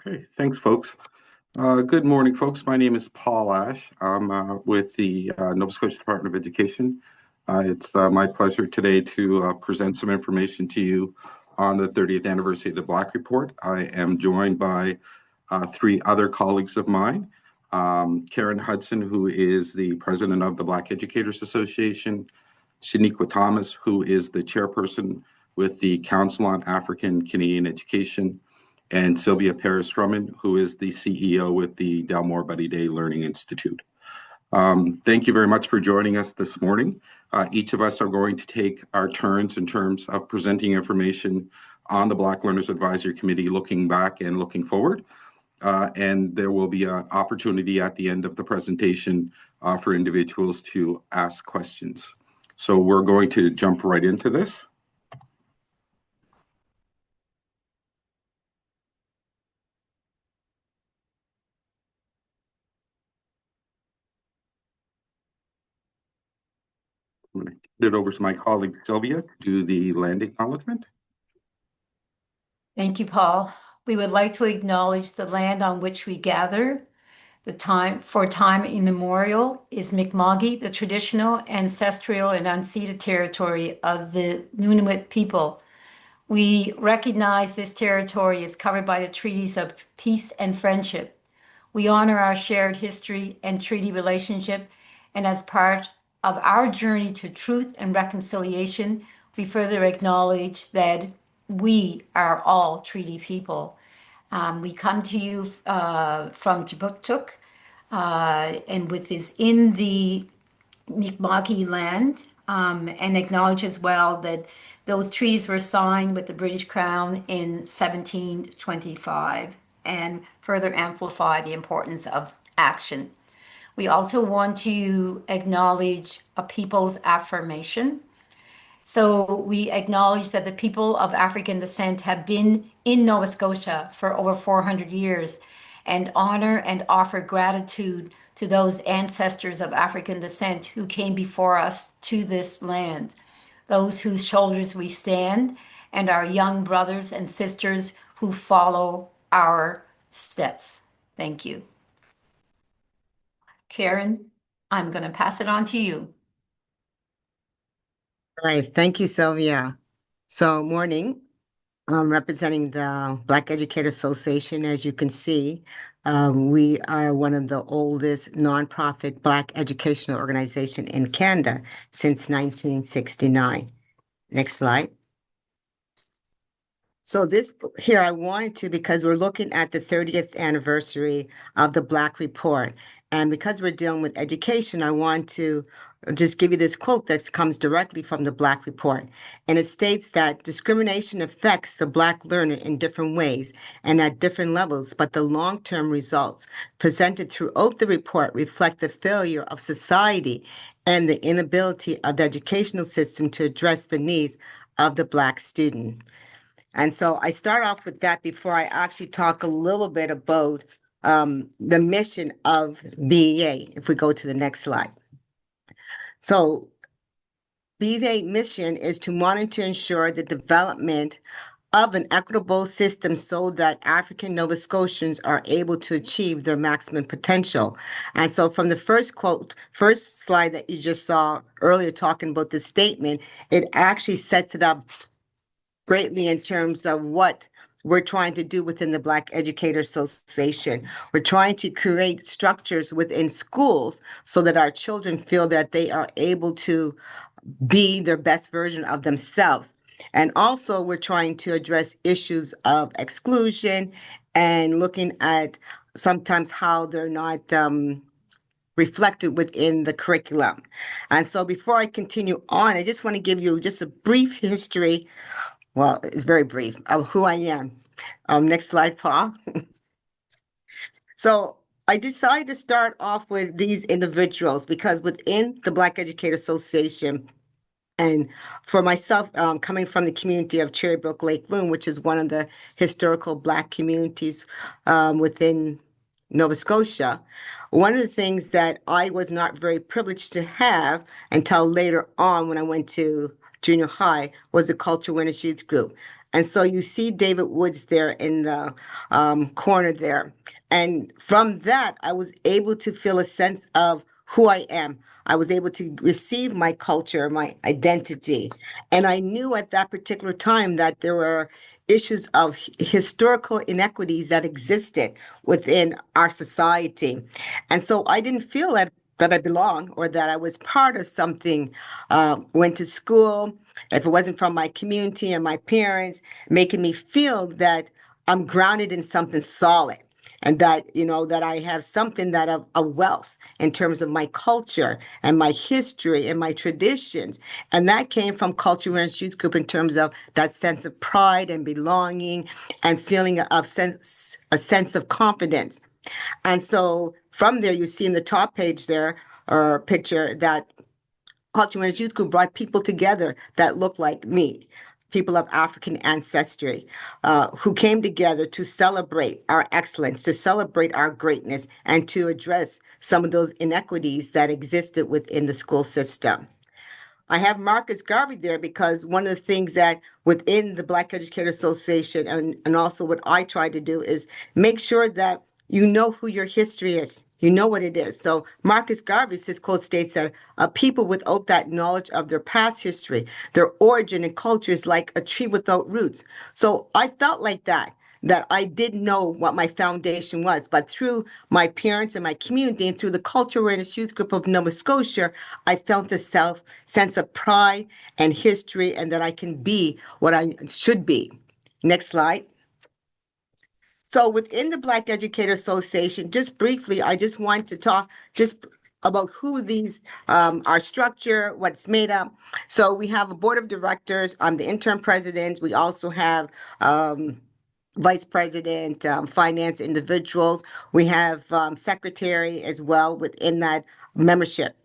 Okay, thanks, folks. Good morning, folks. My name is Paul Ash. I'm with the Nova Scotia Department of Education. It's my pleasure today to present some information to you on the 30th anniversary of the BLAC Report. I am joined by three other colleagues of mine. Karen Hudson, who is the president of the Black Educators Association, Shaniqwa Thomas, who is the chairperson with the Council on African Canadian Education, and Sylvia Parris-Drummond, who is the CEO with the Delmore Daye Learning Institute. Thank you very much for joining us this morning. Each of us are going to take our turns in terms of presenting information on the Black Learners Advisory Committee, looking back and looking forward. And there will be an opportunity at the end of the presentation for individuals to ask questions. So we're going to jump right into this. I'm going to hand it over to my colleague Sylvia to do the land acknowledgement. Thank you, Paul. We would like to acknowledge the land on which we gather. The time immemorial is Mi'kma'ki, the traditional, ancestral, and unceded territory of the Nunavut people. We recognize this territory is covered by the treaties of peace and friendship. We honor our shared history and treaty relationship, and as part of our journey to truth and reconciliation, we further acknowledge that we are all treaty people. We come to you from Jabuktuk, and with this in the Mi'kma'ki land, and acknowledge as well that those treaties were signed with the British Crown in 1725 and further amplify the importance of action. We also want to acknowledge a people's affirmation. So we acknowledge that the people of African descent have been in Nova Scotia for over 400 years and honor and offer gratitude to those ancestors of African descent who came before us to this land, those whose shoulders we stand, and our young brothers and sisters who follow our steps. Thank you. Karen, I'm going to pass it on to you. All right, thank you, Sylvia. So, morning. I'm representing the Black Educators Association. As you can see, we are one of the oldest nonprofit Black educational organization in Canada since 1969. Next slide. So this here I wanted to, because we're looking at the 30th anniversary of the BLAC Report. And because we're dealing with education, I want to just give you this quote that comes directly from the BLAC Report. And it states that discrimination affects the Black learner in different ways and at different levels, but the long-term results presented throughout the report reflect the failure of society and the inability of the educational system to address the needs of the Black student. And so I start off with that before I actually talk a little bit about the mission of BEA, if we go to the next slide. So BEA mission is to monitor and ensure the development of an equitable system so that African Nova Scotians are able to achieve their maximum potential. And so from the first slide that you just saw earlier talking about the statement, it actually sets it up greatly in terms of what we're trying to do within the Black Educators Association. We're trying to create structures within schools so that our children feel that they are able to be their best version of themselves. And also we're trying to address issues of exclusion and looking at sometimes how they're not reflected within the curriculum. And so before I continue on, I just want to give you just a brief history. Well, it's very brief of who I am. Next slide, Paul. So I decided to start off with these individuals because within the Black Educators Association, and for myself, coming from the community of Cherrybrook Lake Loon, which is one of the historical Black communities within Nova Scotia, one of the things that I was not very privileged to have until later on when I went to junior high was the Culture Winners Youth Group. And so you see David Woods there in the corner there. And from that, I was able to feel a sense of who I am. I was able to receive my culture, my identity. And I knew at that particular time that there were issues of historical inequities that existed within our society. And so I didn't feel that I belong or that I was part of something. Went to school. If it wasn't from my community and my parents making me feel that I'm grounded in something solid and that, that I have something that of a wealth in terms of my culture and my history and my traditions. And that came from Culture Awareness Youth Group in terms of that sense of pride and belonging and feeling of a sense of confidence. And so from there, you see in the top page there, or picture, that Culture Awareness Youth Group brought people together that looked like me, people of African ancestry, who came together to celebrate our excellence, to celebrate our greatness, and to address some of those inequities that existed within the school system. I have Marcus Garvey there because one of the things that within the Black Educator Association and also what I try to do is make sure that you know who your history is. You know what it is. So Marcus Garvey's his quote states that a people without that knowledge of their past history, their origin and culture is like a tree without roots. So I felt like that I didn't know what my foundation was. But through my parents and my community and through the Culture Awareness Youth Group of Nova Scotia, I felt a sense of pride and history and that I can be what I should be. Next slide. So within the Black Educator Association, just briefly, I just want to talk just about who these our structure, what's made up. So we have a board of directors. I'm the interim president. We also have vice president, finance individuals. We have secretary as well within that membership.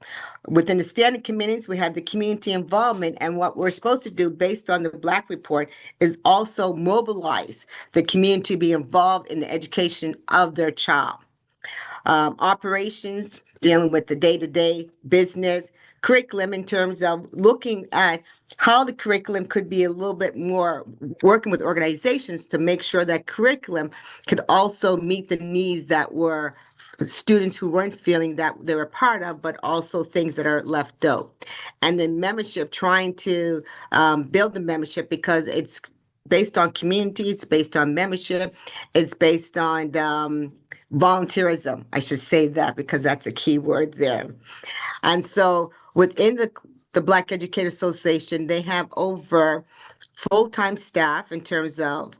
Within the standing committees, we have the community involvement, and what we're supposed to do based on the BLAC report is also mobilize the community to be involved in the education of their child. Operations, dealing with the day-to-day business, curriculum in terms of looking at how the curriculum could be a little bit more working with organizations to make sure that curriculum could also meet the needs that were students who weren't feeling that they were part of, but also things that are left out. And then membership, trying to build the membership because it's based on community, it's based on membership, it's based on volunteerism. I should say that because that's a key word there. And so within the Black Educator Association, they have over full-time staff in terms of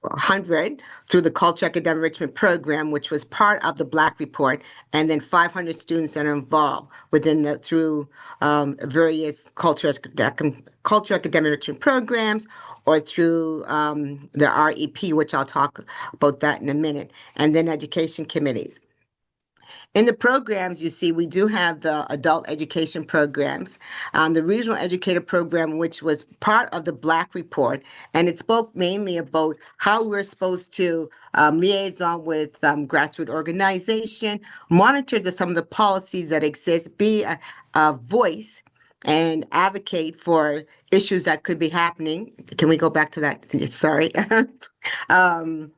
100 through the Culture Academic Enrichment Program, which was part of the BLAC Report, and then 500 students that are involved within through various culture academic enrichment programs or through the REP, which I'll talk about that in a minute, and then education committees. In the programs, you see, we do have the adult education programs, the regional educator program, which was part of the BLAC report, and it spoke mainly about how we're supposed to liaison with grassroots organization, monitor some of the policies that exist, be a voice and advocate for issues that could be happening. Can we go back to that? Sorry. And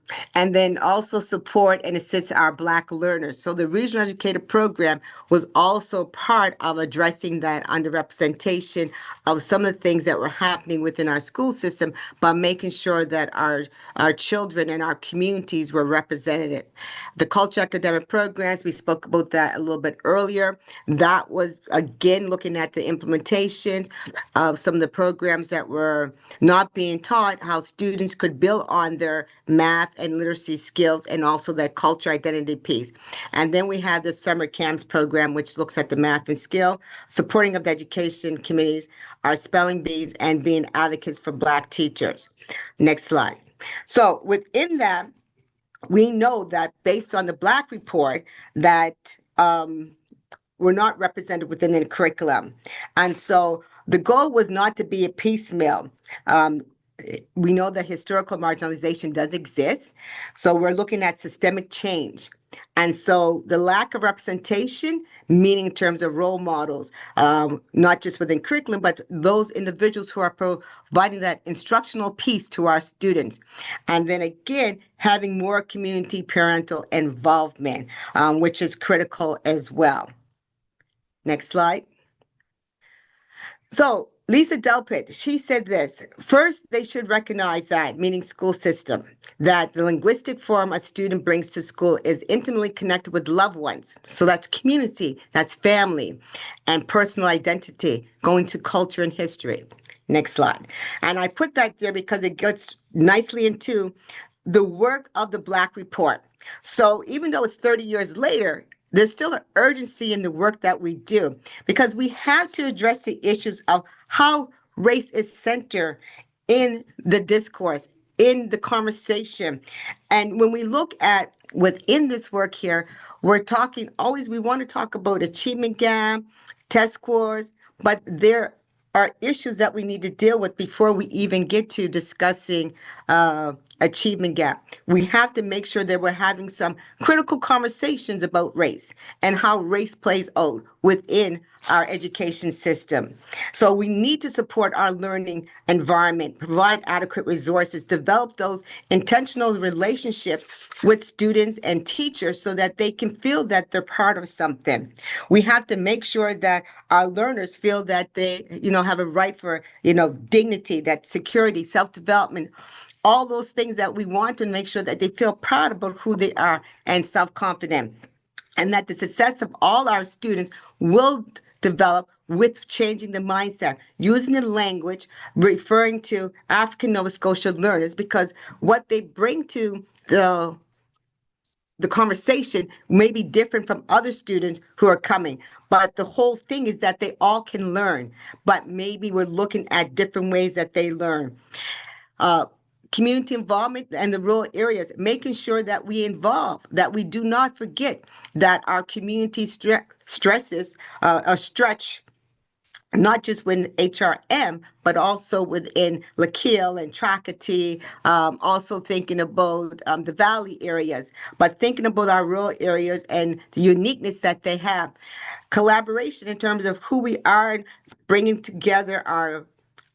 then also support and assist our Black learners. So the Regional Educator Program was also part of addressing that underrepresentation of some of the things that were happening within our school system by making sure that our children and our communities were represented. The Culture Academic Programs, we spoke about that a little bit earlier. That was, again, looking at the implementations of some of the programs that were not being taught, how students could build on their math and literacy skills and also that culture identity piece. And then we have the summer camps program, which looks at the math and skill, supporting of the education committees, our spelling bees, and being advocates for Black teachers. Next slide. So within that, we know that based on the BLAC report that we're not represented within the curriculum. And so the goal was not to be a piecemeal. We know that historical marginalization does exist. So we're looking at systemic change. And so the lack of representation, meaning in terms of role models, not just within curriculum, but those individuals who are providing that instructional piece to our students. And then again, having more community parental involvement, which is critical as well. Next slide. So Lisa Delpit, she said this: first, they should recognize that, meaning school system, that the linguistic form a student brings to school is intimately connected with loved ones. So that's community, that's family, and personal identity, going to culture and history. Next slide. And I put that there because it gets nicely into the work of the BLAC Report. So even though it's 30 years later, there's still an urgency in the work that we do, because we have to address the issues of how race is centered in the discourse, in the conversation. And when we look at within this work here, we're talking always, we want to talk about achievement gap, test scores, but there are issues that we need to deal with before we even get to discussing achievement gap. We have to make sure that we're having some critical conversations about race and how race plays out within our education system. So we need to support our learning environment, provide adequate resources, develop those intentional relationships with students and teachers so that they can feel that they're part of something. We have to make sure that our learners feel that they, have a right for, dignity, that security, self-development, all those things that we want to make sure that they feel proud about who they are and self-confident. And that the success of all our students will develop with changing the mindset, using the language, referring to African Nova Scotian learners, because what they bring to the conversation may be different from other students who are coming. But the whole thing is that they all can learn, but maybe we're looking at different ways that they learn. Community involvement and the rural areas, making sure that we involve, that we do not forget that our community stresses a stretch, not just within HRM, but also within Lakil and Tracadie, also thinking about the valley areas, but thinking about our rural areas and the uniqueness that they have. Collaboration in terms of who we are and bringing together our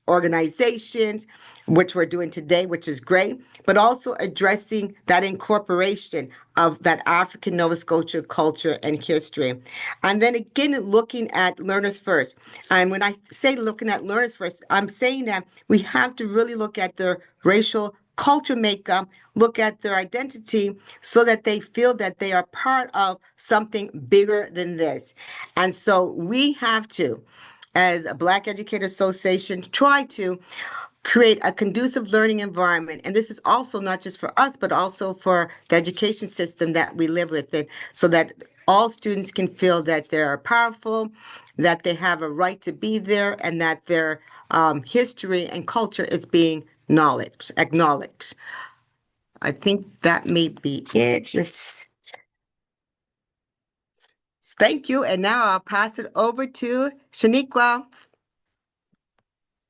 organizations, which we're doing today, which is great, but also addressing that incorporation of that African Nova Scotia culture and history. And then again, looking at learners first. And when I say looking at learners first, I'm saying that we have to really look at their racial culture makeup, look at their identity so that they feel that they are part of something bigger than this. And so we have to, as a Black Educator Association, try to create a conducive learning environment. And this is also not just for us, but also for the education system that we live within, so that all students can feel that they're powerful, that they have a right to be there, and that their history and culture is being acknowledged. I think that may be it. Thank you. And now I'll pass it over to Shaniqwa.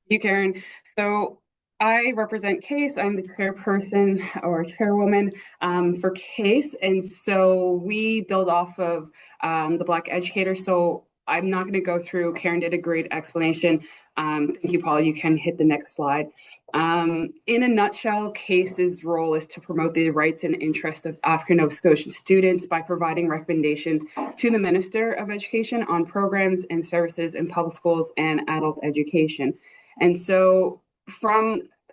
You, Karen. So I represent CASE. I'm the chairperson or chairwoman for CASE. And so we build off of the Black educator. So I'm not going to go through. Karen did a great explanation. Thank you, Paul. You can hit the next slide. In a nutshell, CASE's role is to promote the rights and interests of African Nova Scotian students by providing recommendations to the Minister of Education on programs and services in public schools and adult education. And so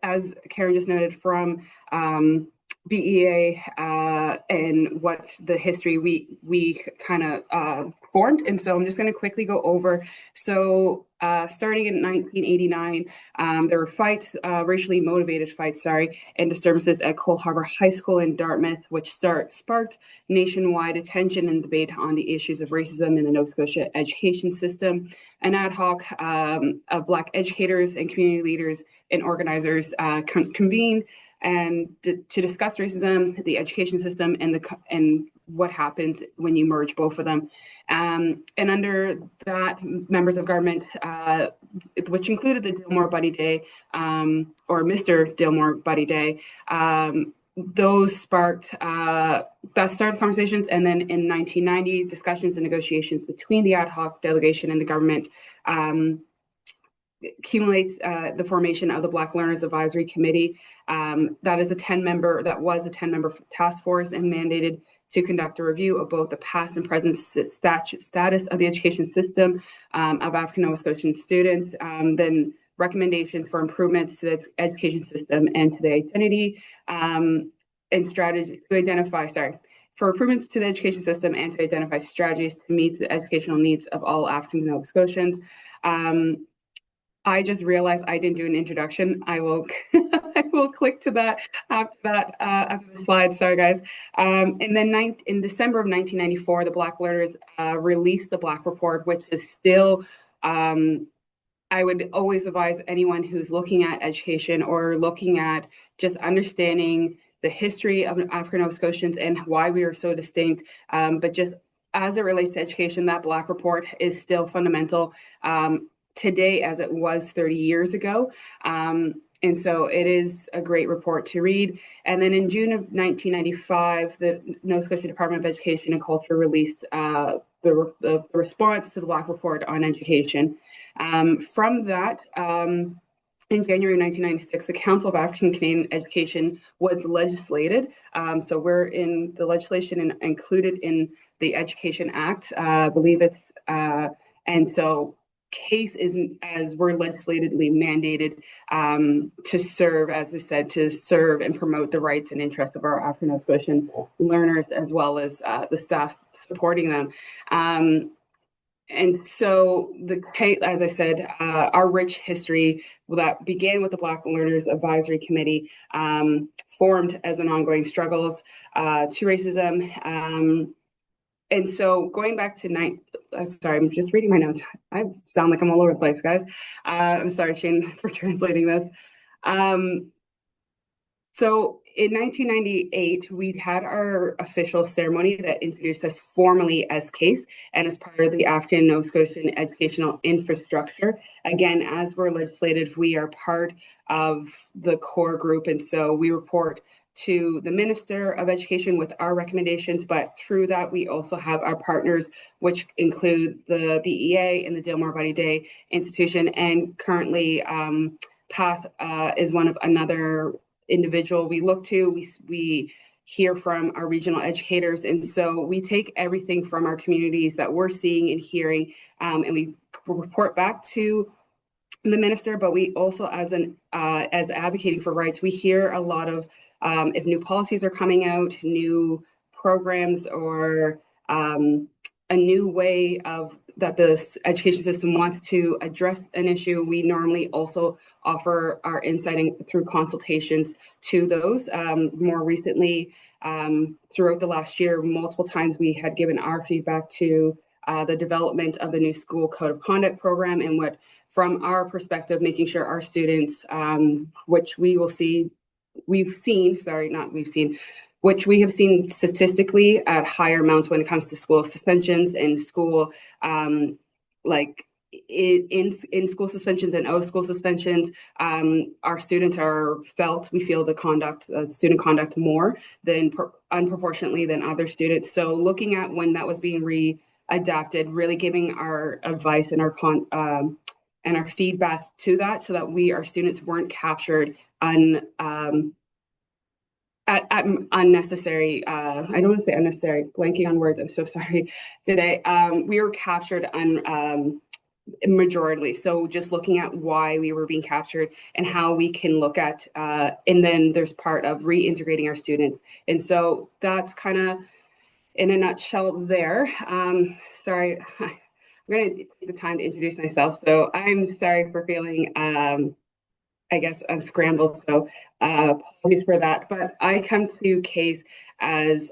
as Karen just noted, from BEA and what the history we kind of formed. And so I'm just going to quickly go over. So starting in 1989, there were fights, racially motivated fights, and disturbances at Cole Harbour High School in Dartmouth, which sparked nationwide attention and debate on the issues of racism in the Nova Scotia education system. An ad hoc of Black educators and community leaders and organizers convened and to discuss racism, the education system, and what happens when you merge both of them. And under that, members of government, which included the Delmore Buddy Day, or Mr. Delmore Buddy Day, those sparked that started conversations, and then in 1990, discussions and negotiations between the ad hoc delegation and the government accumulates the formation of the Black Learners Advisory Committee. That was a 10-member task force and mandated to conduct a review of both the past and present status of the education system of African Nova Scotian students, then recommendations for improvements to the education system and to the identity and strategy to identify, for improvements to the education system and to identify strategies to meet the educational needs of all African Nova Scotians. I just realized I didn't do an introduction. I will I will click to that after the slide. Sorry, guys. And then in December of 1994, the Black Learners released the BLAC Report, which is still, I would always advise anyone who's looking at education or looking at just understanding the history of African Nova Scotians and why we are so distinct, but just as it relates to education, that BLAC Report is still fundamental today as it was 30 years ago. And so it is a great report to read. And then in June of 1995, the Nova Scotia Department of Education and Culture released the response to the BLAC Report on education. From that, in January 1996, the Council of African Canadian Education was legislated. So we're in the legislation and included in the Education Act, I believe it's, and so CASE is, as we're legislatively mandated to serve, as I said, to serve and promote the rights and interests of our African Nova Scotian learners, as well as the staff supporting them. And so, as I said, our rich history that began with the Black Learners Advisory Committee formed as an ongoing struggles to racism. And so going back to sorry, I'm just reading my notes. I sound like I'm all over the place, guys. I'm sorry, Shane, for translating this. So in 1998, we had our official ceremony that introduced us formally as CASE and as part of the African Nova Scotian educational infrastructure. Again, as we're legislated, we are part of the core group. And so we report to the Minister of Education with our recommendations, but through that, we also have our partners, which include the BEA and the Delmore Daye Institution. And currently, PATH is one of another individual we look to. We hear from our regional educators. And so we take everything from our communities that we're seeing and hearing, and we report back to the minister, but we also, as advocating for rights, we hear a lot of if new policies are coming out, new programs, or a new way of that the education system wants to address an issue, we normally also offer our insight through consultations to those. More recently, throughout the last year, multiple times we had given our feedback to the development of the new school code of conduct program, and what, from our perspective, making sure our students, which we have seen statistically at higher amounts when it comes to school suspensions and school, in school suspensions and out-of-school suspensions, our students we feel the conduct, student conduct more than unproportionately than other students. So looking at when that was being readapted, really giving our advice and our feedback to that, so that our students weren't captured at unnecessary, I don't want to say unnecessary, blanking on words, I'm so sorry today. We were captured majorly. So just looking at why we were being captured and how we can look at, and then there's part of reintegrating our students. And so that's kind of in a nutshell there. Sorry, I'm going to take the time to introduce myself. So I'm sorry for feeling, I guess, unscrambled. So apologies for that. But I come to CASE as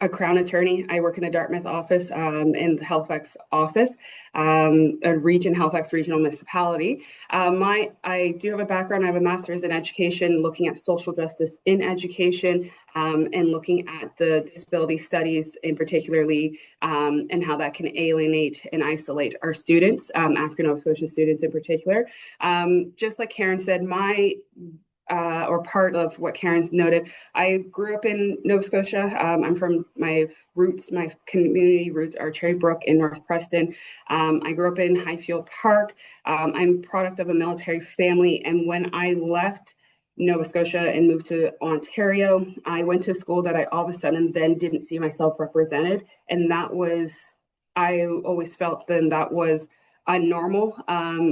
a Crown attorney. I work in the Dartmouth office, in the Halifax office, Halifax Regional Municipality. I do have a background. I have a master's in education, looking at social justice in education, and looking at the disability studies in particularly, and how that can alienate and isolate our students, African Nova Scotian students in particular. Just like Karen said, or part of what Karen's noted. I grew up in Nova Scotia. I'm from my community roots are Cherry Brook in North Preston. I grew up in Highfield Park. I'm product of a military family, and when I left Nova Scotia and moved to Ontario, I went to a school that I all of a sudden then didn't see myself represented, and I always felt then that was unnormal,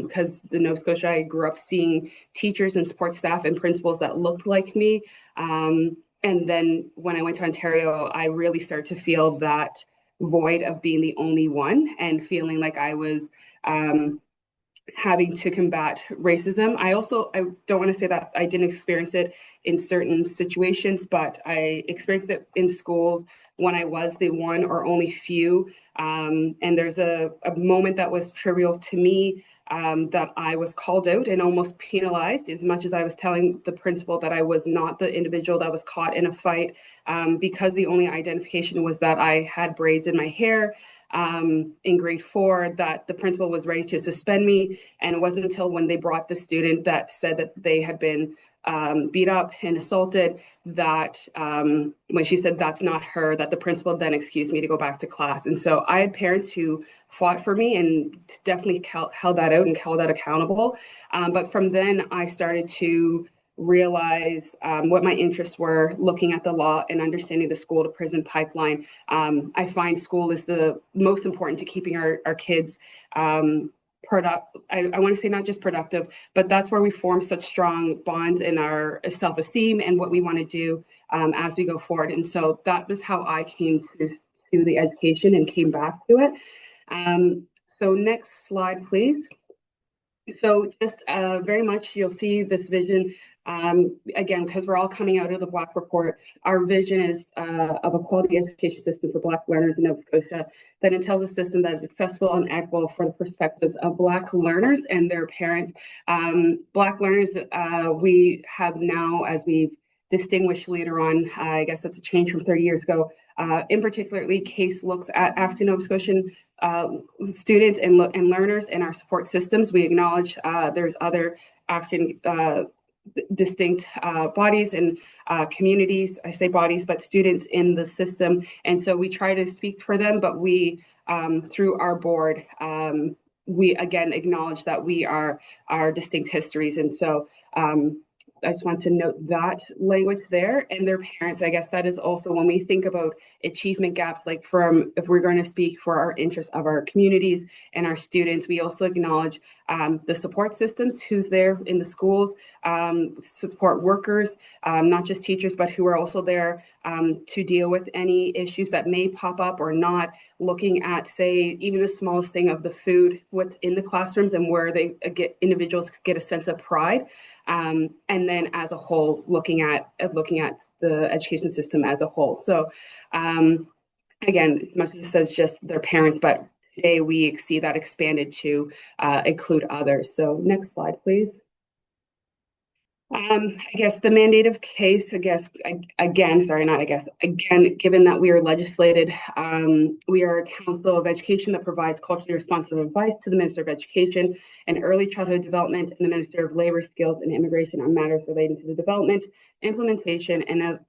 because the Nova Scotia, I grew up seeing teachers and support staff and principals that looked like me. And then when I went to Ontario, I really started to feel that void of being the only one and feeling like I was having to combat racism. I don't want to say that I didn't experience it in certain situations, but I experienced it in schools when I was the one or only few. And there's a moment that was trivial to me, that I was called out and almost penalized, as much as I was telling the principal that I was not the individual that was caught in a fight, because the only identification was that I had braids in my hair. In grade 4, that the principal was ready to suspend me, and it wasn't until when they brought the student that said that they had been beat up and assaulted, that when she said that's not her, that the principal then excused me to go back to class. And so I had parents who fought for me and definitely held that out and held that accountable. But from then I started to realize what my interests were, looking at the law and understanding the school to prison pipeline. I find school is the most important to keeping our kids I want to say not just productive, but that's where we form such strong bonds in our self-esteem and what we want to do as we go forward. And so that was how I came to the education and came back to it. So next slide, please. So just very much, you'll see this vision, again, because we're all coming out of the BLAC Report. Our vision is of a quality education system for Black learners in Nova Scotia that entails a system that is accessible and equitable for the perspectives of Black learners and their parents. Black learners, we have now, as we've distinguished later on, I guess that's a change from 30 years ago, in particularly, CASE looks at African Nova Scotian students and learners in our support systems. We acknowledge there's other African distinct bodies and communities, I say bodies, but students in the system. And so we try to speak for them, but we, through our board, we again acknowledge that we are our distinct histories. And so I just want to note that language there, and their parents. I guess that is also when we think about achievement gaps, like if we're going to speak for our interests of our communities and our students, we also acknowledge the support systems, who's there in the schools, support workers, not just teachers, but who are also there to deal with any issues that may pop up or not, looking at, say, even the smallest thing of the food, what's in the classrooms and where individuals get a sense of pride. And then as a whole, looking at the education system as a whole. So again, as much as it says just their parents, but today we see that expanded to include others. So next slide, please. I guess the mandate of CASE, given that we are legislated, we are a council of education that provides culturally responsive advice to the Minister of Education and Early Childhood Development and the Minister of Labour, Skills and Immigration on matters relating to the development, implementation, and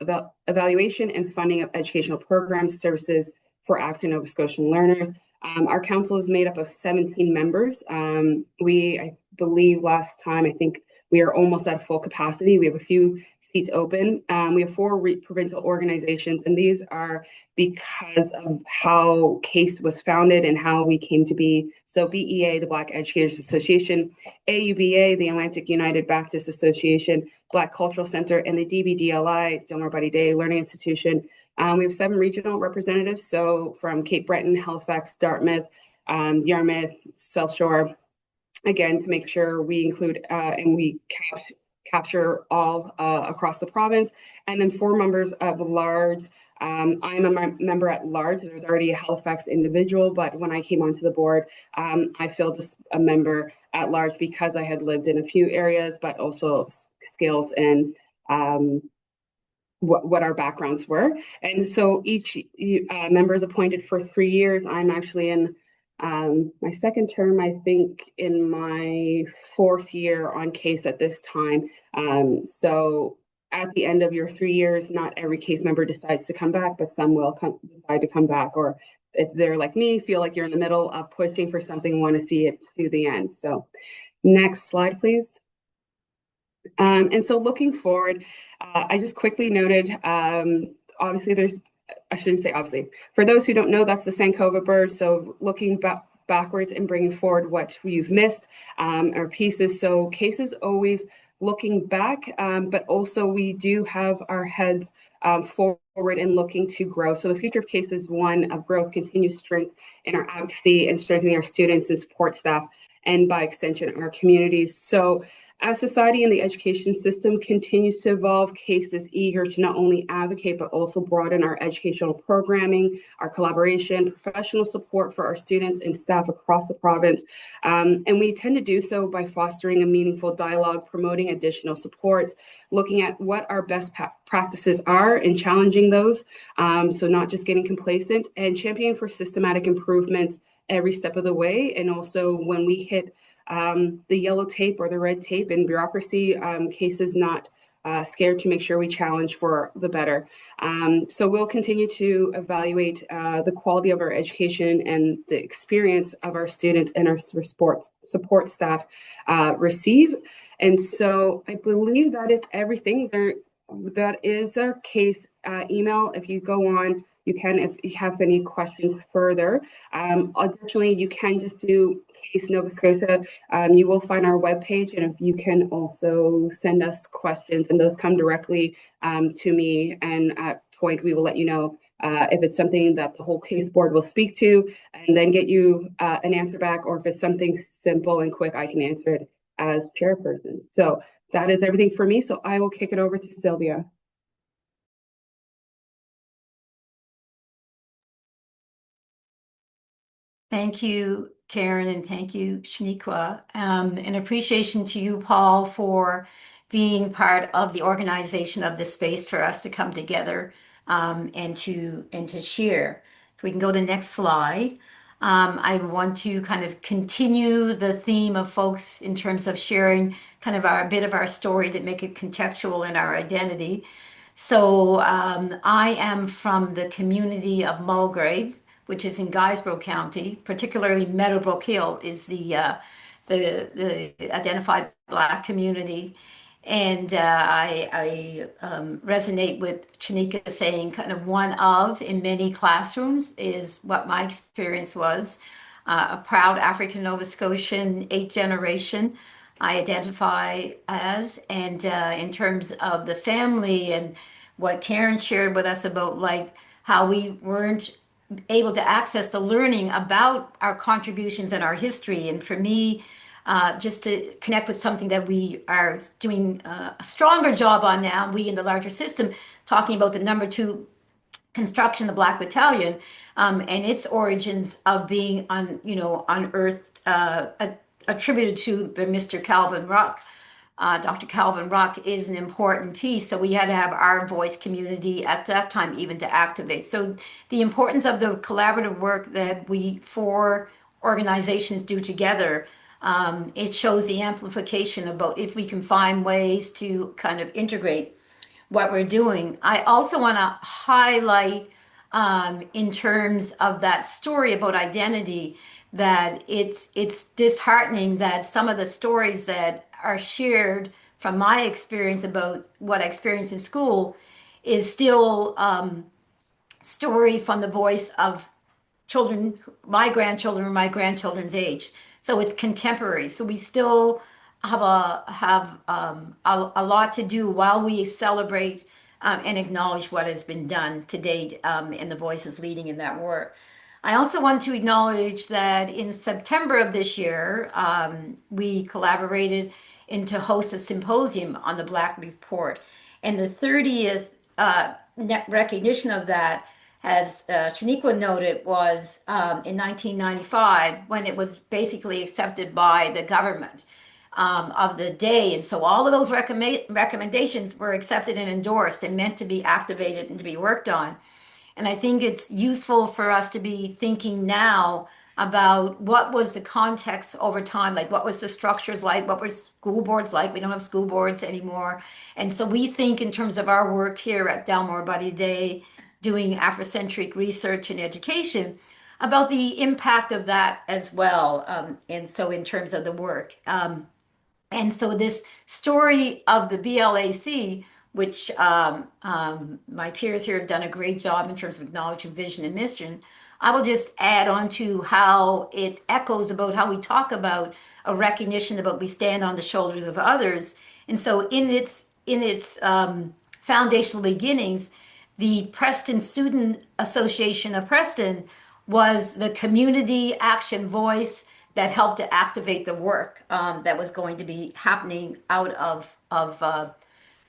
evaluation and funding of educational programs, services for African Nova Scotian learners. Our council is made up of 17 members. I believe last time, I think we are almost at full capacity. We have a few seats open. We have 4 provincial organizations, and these are because of how CASE was founded and how we came to be. So BEA, the Black Educators Association, AUBA, the Atlantic United Baptist Association, Black Cultural Center, and the DBDLI, Delmore Daye Learning Institute. We have 7 regional representatives, so from Cape Breton, Halifax, Dartmouth, Yarmouth, South Shore, again, to make sure we include and we capture all across the province. And then 4 members of large. I'm a member at large. There's already a Halifax individual, but when I came onto the board, I filled as a member at large because I had lived in a few areas, but also skills and what our backgrounds were. And so each member is appointed for 3 years. I'm actually in my second term, I think, in my fourth year on case at this time. So at the end of your 3 years, not every case member decides to come back, but some will decide to come back, or if they're like me, feel like you're in the middle of pushing for something, want to see it to the end. So next slide, please. And so looking forward, I just quickly noted, obviously I shouldn't say obviously. For those who don't know, that's the Sankova bird. So looking backwards and bringing forward what you've missed, our pieces. So cases always looking back, but also we do have our heads forward and looking to grow. So the future of case is one of growth, continued strength in our advocacy and strengthening our students and support staff, and by extension, our communities. So as society and the education system continues to evolve, CASE is eager to not only advocate, but also broaden our educational programming, our collaboration, professional support for our students and staff across the province. And we tend to do so by fostering a meaningful dialogue, promoting additional supports, looking at what our best practices are and challenging those. So not just getting complacent, and championing for systematic improvements every step of the way. And also when we hit the yellow tape or the red tape in bureaucracy, cases not scared to make sure we challenge for the better. So we'll continue to evaluate the quality of our education and the experience of our students and our support staff receive. And so I believe that is everything. That is our case email. If you go on, you can, if you have any questions further. Additionally, you can just do Case Nova Scotia. You will find our webpage, and if you can also send us questions, and those come directly to me, and at point we will let you know if it's something that the whole case board will speak to and then get you an answer back, or if it's something simple and quick, I can answer it as chairperson. So that is everything for me. So I will kick it over to Sylvia. Thank you, Karen, and thank you, Shaniqua. An appreciation to you, Paul, for being part of the organization of this space for us to come together and to share. So we can go to the next slide. I want to kind of continue the theme of folks in terms of sharing kind of a bit of our story that make it contextual in our identity. So I am from the community of Mulgrave, which is in Guysborough County. Particularly Meadowbrook Hill is the identified Black community. And I resonate with Shaniqua saying kind of one of in many classrooms is what my experience was. A proud African Nova Scotian, 8th generation, I identify as. And in terms of the family and what Karen shared with us about like how we weren't able to access the learning about our contributions and our history. And for me, just to connect with something that we are doing a stronger job on now, we in the larger system, talking about the number 2 construction, the Black Battalion, and its origins of being unearthed, attributed to Mr. Calvin Ruck. Dr. Calvin Ruck is an important piece. So we had to have our voice community at that time even to activate. So the importance of the collaborative work that we 4 organizations do together, it shows the amplification about if we can find ways to kind of integrate what we're doing. I also want to highlight in terms of that story about identity that it's disheartening that some of the stories that are shared from my experience about what I experienced in school is still story from the voice of children, my grandchildren or my grandchildren's age. So it's contemporary. So we still have a lot to do while we celebrate and acknowledge what has been done to date and the voices leading in that work. I also want to acknowledge that in September of this year, we collaborated to host a symposium on the BLAC Report. And the 30th recognition of that, as Shaniqua noted, was in 1995 when it was basically accepted by the government of the day. And so all of those recommendations were accepted and endorsed and meant to be activated and to be worked on. And I think it's useful for us to be thinking now about what was the context over time, like what was the structures like, what were school boards like. We don't have school boards anymore. And so we think in terms of our work here at Delmore by Daye, doing Afrocentric research and education, about the impact of that as well. And so in terms of the work. And so this story of the BLAC, which my peers here have done a great job in terms of acknowledging vision and mission, I will just add on to how it echoes about how we talk about a recognition about we stand on the shoulders of others. And so in its foundational beginnings, the Preston Student Association of Preston was the community action voice that helped to activate the work that was going to be happening out of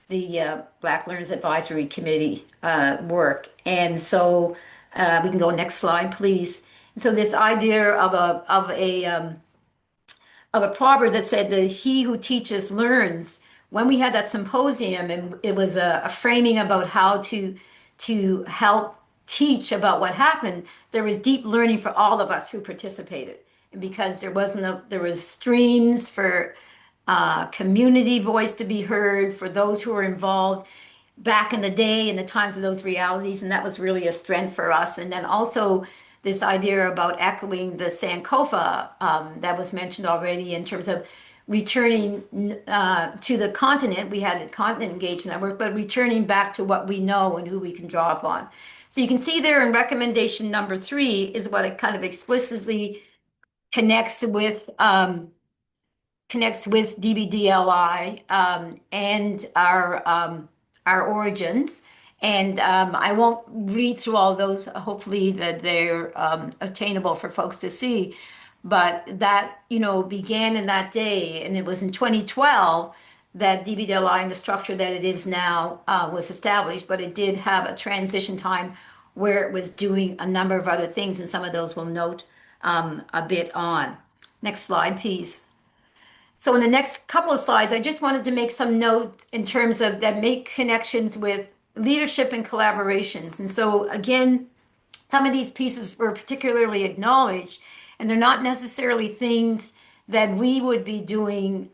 the Black Learners Advisory Committee work. And so we can go next slide, please. And so this idea of a proverb that said that he who teaches learns. When we had that symposium, and it was a framing about how to help teach about what happened, there was deep learning for all of us who participated. And because there was streams for community voice to be heard for those who were involved back in the day in the times of those realities, and that was really a strength for us. And then also this idea about echoing the Sankofa that was mentioned already in terms of returning to the continent. We had the continent engaged in that work, but returning back to what we know and who we can draw upon. So you can see there in recommendation number 3 is what it kind of explicitly connects with DBDLI and our origins. And I won't read through all those. Hopefully that they're attainable for folks to see. But that, began in that day, and it was in 2012 that DBDLI and the structure that it is now was established. But it did have a transition time where it was doing a number of other things, and some of those we'll note a bit on. Next slide, please. So in the next couple of slides, I just wanted to make some note in terms of that make connections with leadership and collaborations. And so again, some of these pieces were particularly acknowledged, and they're not necessarily things that we would be doing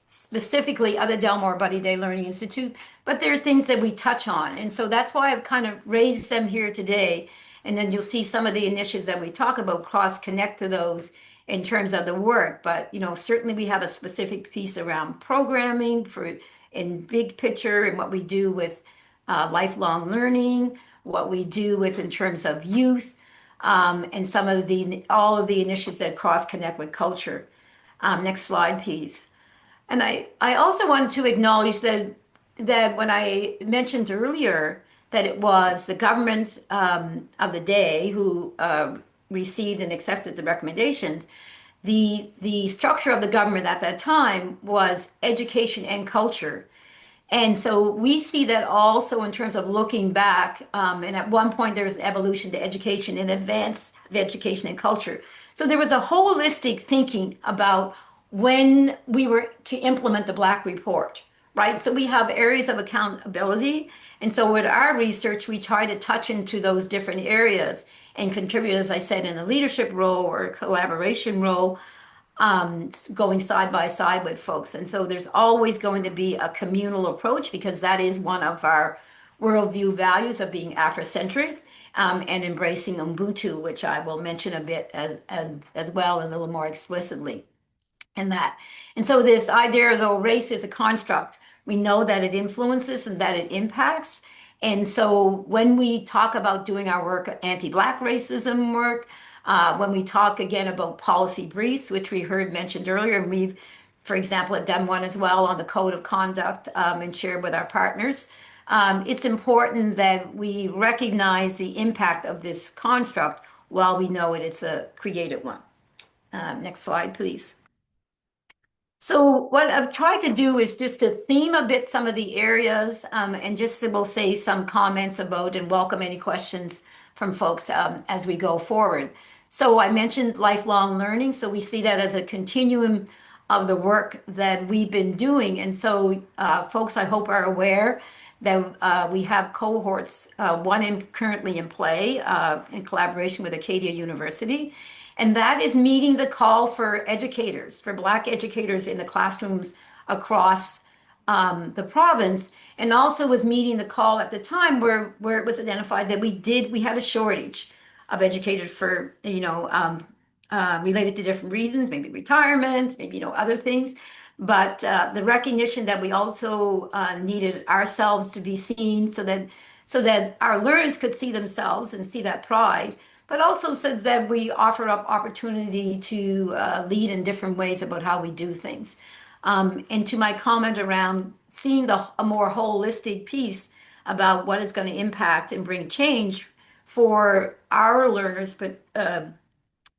specifically at the Delmore Daye Learning Institute, but they're things that we touch on. And so that's why I've kind of raised them here today. And then you'll see some of the initiatives that we talk about cross-connect to those in terms of the work. But, certainly we have a specific piece around programming in big picture and what we do with lifelong learning, what we do with in terms of youth, and all of the initiatives that cross-connect with culture. Next slide, please. And I also want to acknowledge that when I mentioned earlier that it was the government of the day who received and accepted the recommendations, the structure of the government at that time was education and culture. And so we see that also in terms of looking back, and at one point there's evolution to education in advance of education and culture. So there was a holistic thinking about when we were to implement the BLAC Report, right? So we have areas of accountability. And so with our research, we try to touch into those different areas and contribute, as I said, in a leadership role or a collaboration role, going side by side with folks. And so there's always going to be a communal approach because that is one of our worldview values of being Afrocentric and embracing Ubuntu, which I will mention a bit as well and a little more explicitly in that. And so this idea, though, race is a construct, we know that it influences and that it impacts. And so when we talk about doing our work, anti-Black racism work, when we talk again about policy briefs, which we heard mentioned earlier, and we've, for example, done one as well on the code of conduct and shared with our partners, it's important that we recognize the impact of this construct while we know it's a created one. Next slide, please. So what I've tried to do is just to theme a bit some of the areas and just we'll say some comments about and welcome any questions from folks as we go forward. So I mentioned lifelong learning. So we see that as a continuum of the work that we've been doing. And so folks, I hope, are aware that we have cohorts, one currently in play in collaboration with Acadia University, and that is meeting the call for educators, for Black educators in the classrooms across the province, and also was meeting the call at the time where it was identified that we had a shortage of educators for, related to different reasons, maybe retirement, maybe, other things. But the recognition that we also needed ourselves to be seen so that our learners could see themselves and see that pride, but also so that we offer up opportunity to lead in different ways about how we do things. And to my comment around seeing a more holistic piece about what is going to impact and bring change for our learners, but in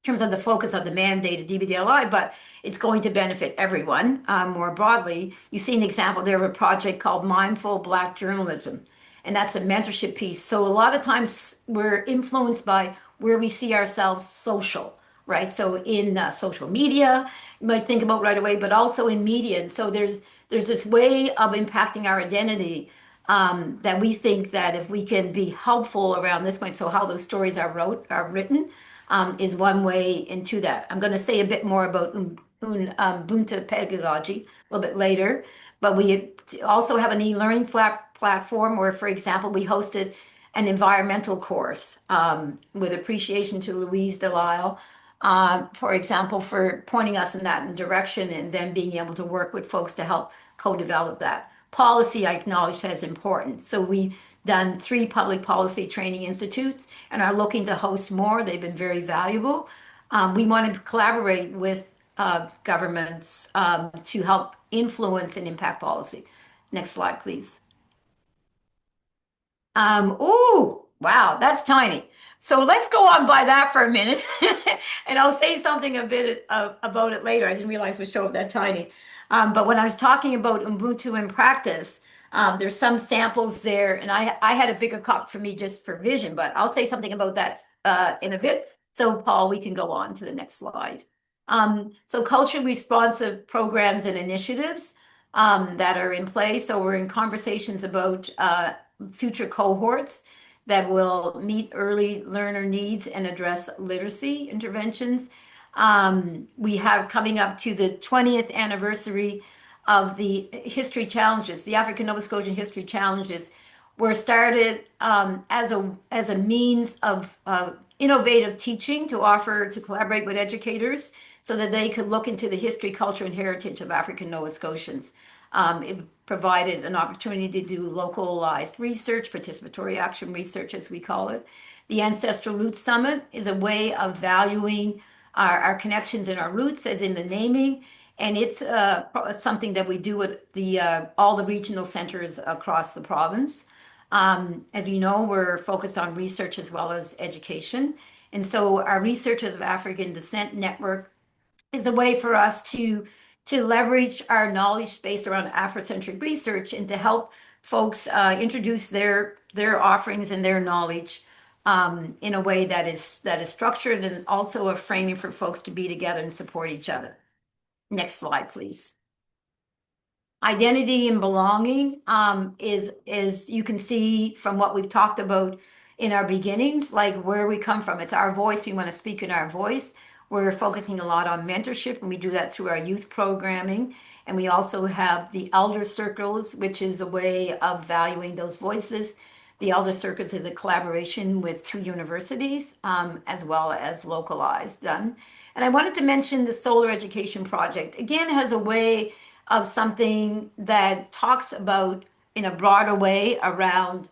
terms of the focus of the mandate of DBDLI, but it's going to benefit everyone more broadly. You see an example there of a project called Mindful Black Journalism, and that's a mentorship piece. So a lot of times we're influenced by where we see ourselves social, right? So in social media, you might think about right away, but also in media. And so there's this way of impacting our identity that we think that if we can be helpful around this point, so how those stories are written, is one way into that. I'm going to say a bit more about Ubuntu pedagogy a little bit later, but we also have an e-learning platform where, for example, we hosted an environmental course with appreciation to Louise Delisle, for example, for pointing us in that direction and then being able to work with folks to help co-develop that. Policy, I acknowledge, as important. So we done 3 public policy training institutes and are looking to host more. They've been very valuable. We want to collaborate with governments to help influence and impact policy. Next slide, please. Oh, wow, that's tiny. So let's go on by that for a minute, and I'll say something a bit about it later. I didn't realize it would show up that tiny. But when I was talking about Ubuntu in practice, there's some samples there, and I had a bigger copy for me just for vision, but I'll say something about that in a bit. So Paul, we can go on to the next slide. So culturally responsive programs and initiatives that are in place. So we're in conversations about future cohorts that will meet early learner needs and address literacy interventions. We have coming up to the 20th anniversary of the history challenges. The African Nova Scotian history challenges were started as a means of innovative teaching to collaborate with educators so that they could look into the history, culture, and heritage of African Nova Scotians. It provided an opportunity to do localized research, participatory action research, as we call it. The Ancestral Roots Summit is a way of valuing our connections and our roots, as in the naming, and it's something that we do with all the regional centers across the province. As you know, we're focused on research as well as education, and so our Researchers of African Descent Network is a way for us to leverage our knowledge space around Afrocentric research and to help folks introduce their offerings and their knowledge in a way that is structured and is also a framing for folks to be together and support each other. Next slide, please. Identity and belonging is you can see from what we've talked about in our beginnings, like where we come from. It's our voice. We want to speak in our voice. We're focusing a lot on mentorship, and we do that through our youth programming. And we also have the elder circles, which is a way of valuing those voices. The elder circles is a collaboration with 2 universities, as well as localized done. And I wanted to mention the Solar Education Project. Again, has a way of something that talks about in a broader way around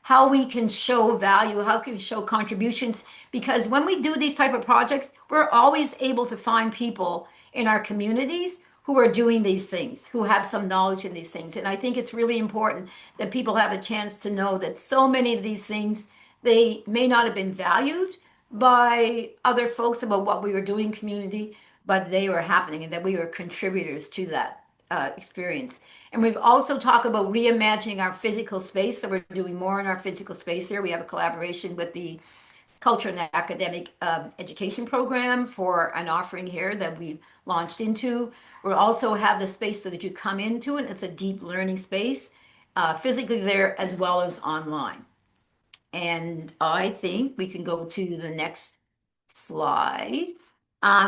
how we can show value, how can we show contributions, because when we do these type of projects, we're always able to find people in our communities who are doing these things, who have some knowledge in these things. And I think it's really important that people have a chance to know that so many of these things, they may not have been valued by other folks about what we were doing in community, but they were happening and that we were contributors to that experience. And we've also talked about reimagining our physical space. So we're doing more in our physical space here. We have a collaboration with the Culture and Academic Education Program for an offering here that we launched into. We also have the space so that you come into it. It's a deep learning space. physically there as well as online. And I think we can go to the next slide.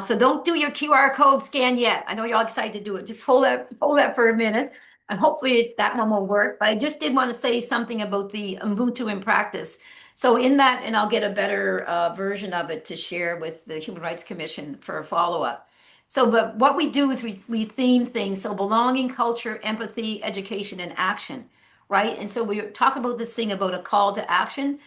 So don't do your QR code scan yet. I know you're all excited to do it. Just hold that for a minute, and hopefully that one will work. But I just did want to say something about the Ubuntu in practice. So in that, and I'll get a better version of it to share with the Human Rights Commission for a follow-up. So, but what we do is we theme things. So belonging, culture, empathy, education, and action, right? And so we talk about this thing about a call to action.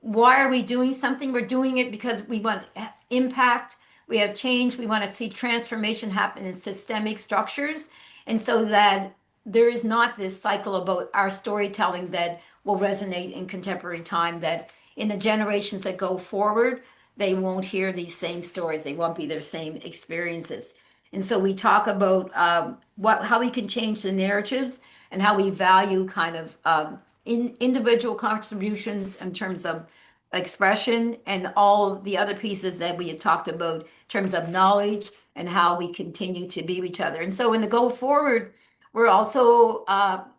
Why are we doing something? We're doing it because we want impact, we have change, we want to see transformation happen in systemic structures. And so that there is not this cycle about our storytelling that will resonate in contemporary time, that in the generations that go forward, they won't hear these same stories. They won't be their same experiences. And so we talk about how we can change the narratives and how we value kind of individual contributions in terms of expression and all the other pieces that we had talked about in terms of knowledge and how we continue to be with each other. And so in the go forward, we're also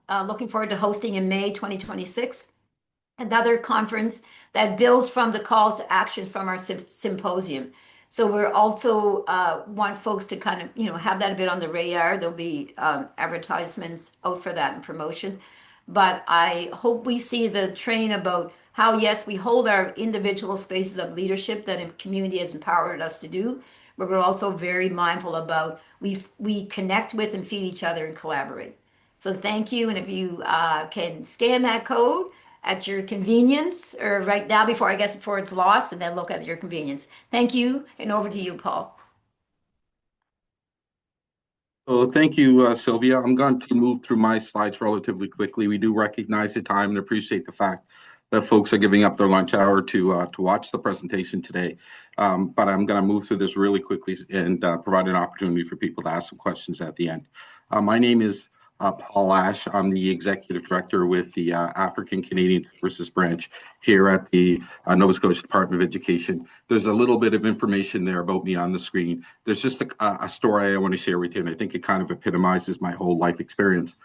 looking forward to hosting in May 2026 another conference that builds from the calls to action from our symposium. So we're also want folks to kind of, have that a bit on the radar. There'll be advertisements out for that and promotion. But I hope we see the train about how, yes, we hold our individual spaces of leadership that a community has empowered us to do, but we're also very mindful about we connect with and feed each other and collaborate. So thank you. And if you can scan that code at your convenience, or right now before it's lost, and then look at your convenience. Thank you, and over to you, Paul. Well, thank you, Sylvia. I'm going to move through my slides relatively quickly. We do recognize the time and appreciate the fact that folks are giving up their lunch hour to watch the presentation today. But I'm going to move through this really quickly and provide an opportunity for people to ask some questions at the end. My name is Paul Ash. I'm the Executive Director with the African Canadian Services Branch here at the Nova Scotia Department of Education. There's a little bit of information there about me on the screen. There's just a story I want to share with you, and I think it kind of epitomizes my whole life experience.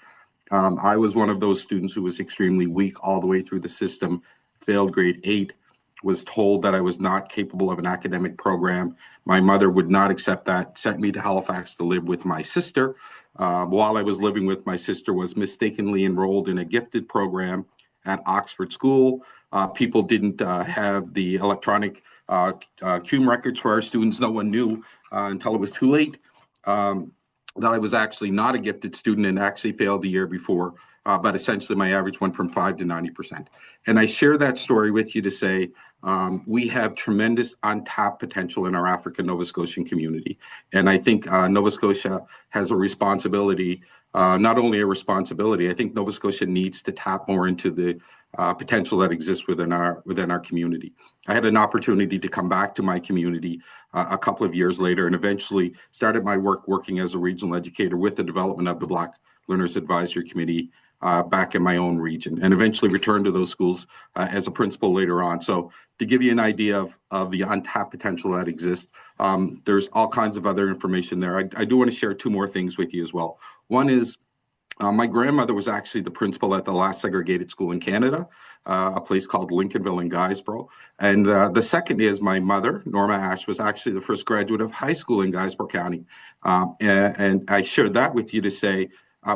I was one of those students who was extremely weak all the way through the system, failed grade 8, was told that I was not capable of an academic program. My mother would not accept that, sent me to Halifax to live with my sister. While I was living with my sister, was mistakenly enrolled in a gifted program at Oxford School. People didn't have the electronic CUME records for our students. No one knew until it was too late that I was actually not a gifted student and actually failed the year before. But essentially my average went from 5 to 90%. And I share that story with you to say we have tremendous untapped potential in our African Nova Scotian community. And I think Nova Scotia has a responsibility, not only a responsibility, I think Nova Scotia needs to tap more into the potential that exists within our community. I had an opportunity to come back to my community a couple of years later and eventually started my work working as a regional educator with the development of the BLAC Learners Advisory Committee back in my own region, and eventually returned to those schools as a principal later on. So to give you an idea of the untapped potential that exists, there's all kinds of other information there. I do want to share two more things with you as well. One is my grandmother was actually the principal at the last segregated school in Canada, a place called Lincolnville in Guysborough. And the second is my mother, Norma Ash, was actually the first graduate of high school in Guysborough County. And I shared that with you to say,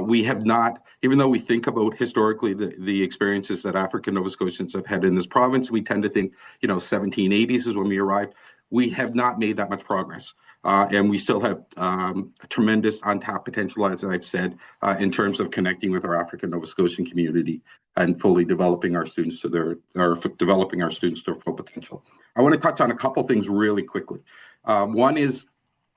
we have not, even though we think about historically the experiences that African Nova Scotians have had in this province, we tend to think, 1780s is when we arrived. We have not made that much progress. And we still have tremendous untapped potential, as I've said, in terms of connecting with our African Nova Scotian community and fully developing our students to their full potential. I want to touch on a couple things really quickly. One is,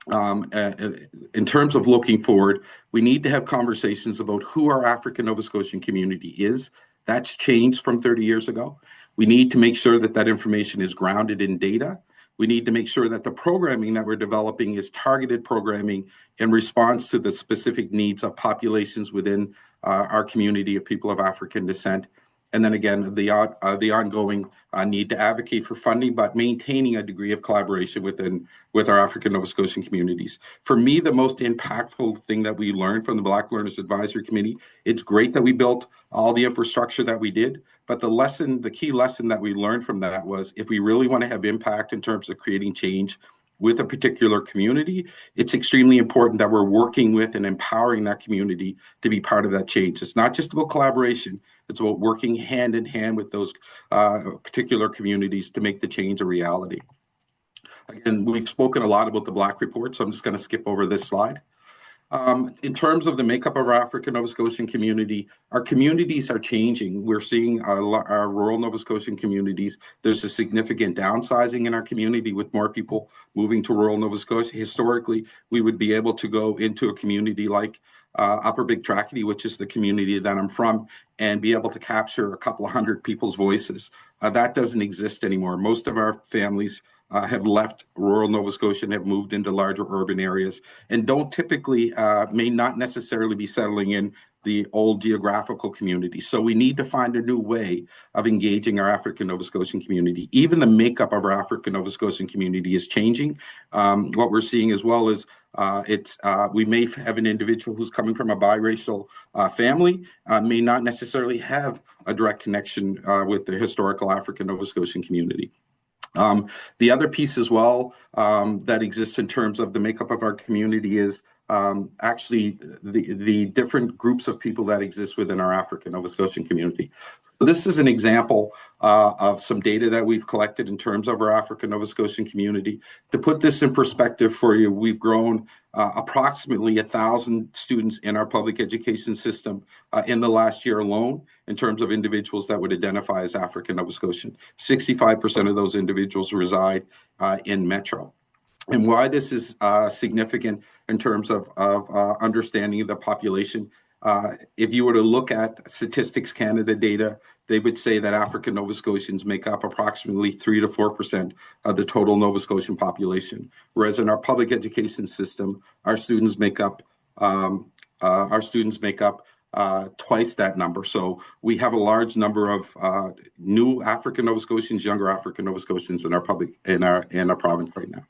in terms of looking forward, we need to have conversations about who our African Nova Scotian community is. That's changed from 30 years ago. We need to make sure that that information is grounded in data. We need to make sure that the programming that we're developing is targeted programming in response to the specific needs of populations within our community of people of African descent. And then again, the ongoing need to advocate for funding, but maintaining a degree of collaboration with our African Nova Scotian communities. For me, the most impactful thing that we learned from the Black Learners Advisory Committee, it's great that we built all the infrastructure that we did, but the key lesson that we learned from that was if we really want to have impact in terms of creating change with a particular community, it's extremely important that we're working with and empowering that community to be part of that change. It's not just about collaboration, it's about working hand in hand with those particular communities to make the change a reality. Again, we've spoken a lot about the BLAC Report, so I'm just going to skip over this slide. In terms of the makeup of our African Nova Scotian community, our communities are changing. We're seeing our rural Nova Scotian communities. There's a significant downsizing in our community with more people moving to rural Nova Scotia. Historically, we would be able to go into a community like Upper Big Tracadie, which is the community that I'm from, and be able to capture a couple of hundred people's voices. That doesn't exist anymore. Most of our families have left rural Nova Scotia and have moved into larger urban areas and don't typically, may not necessarily be settling in the old geographical community. So we need to find a new way of engaging our African Nova Scotian community. Even the makeup of our African Nova Scotian community is changing. What we're seeing as well is we may have an individual who's coming from a biracial family, may not necessarily have a direct connection with the historical African Nova Scotian community. The other piece as well that exists in terms of the makeup of our community is actually the different groups of people that exist within our African Nova Scotian community. So this is an example of some data that we've collected in terms of our African Nova Scotian community. To put this in perspective for you, we've grown approximately 1,000 students in our public education system in the last year alone in terms of individuals that would identify as African Nova Scotian. 65% of those individuals reside in Metro. And why this is significant in terms of understanding the population, if you were to look at Statistics Canada data, they would say that African Nova Scotians make up approximately 3 to 4% of the total Nova Scotian population. Whereas in our public education system, our students make up twice that number. So we have a large number of new African Nova Scotians, younger African Nova Scotians in our province right now.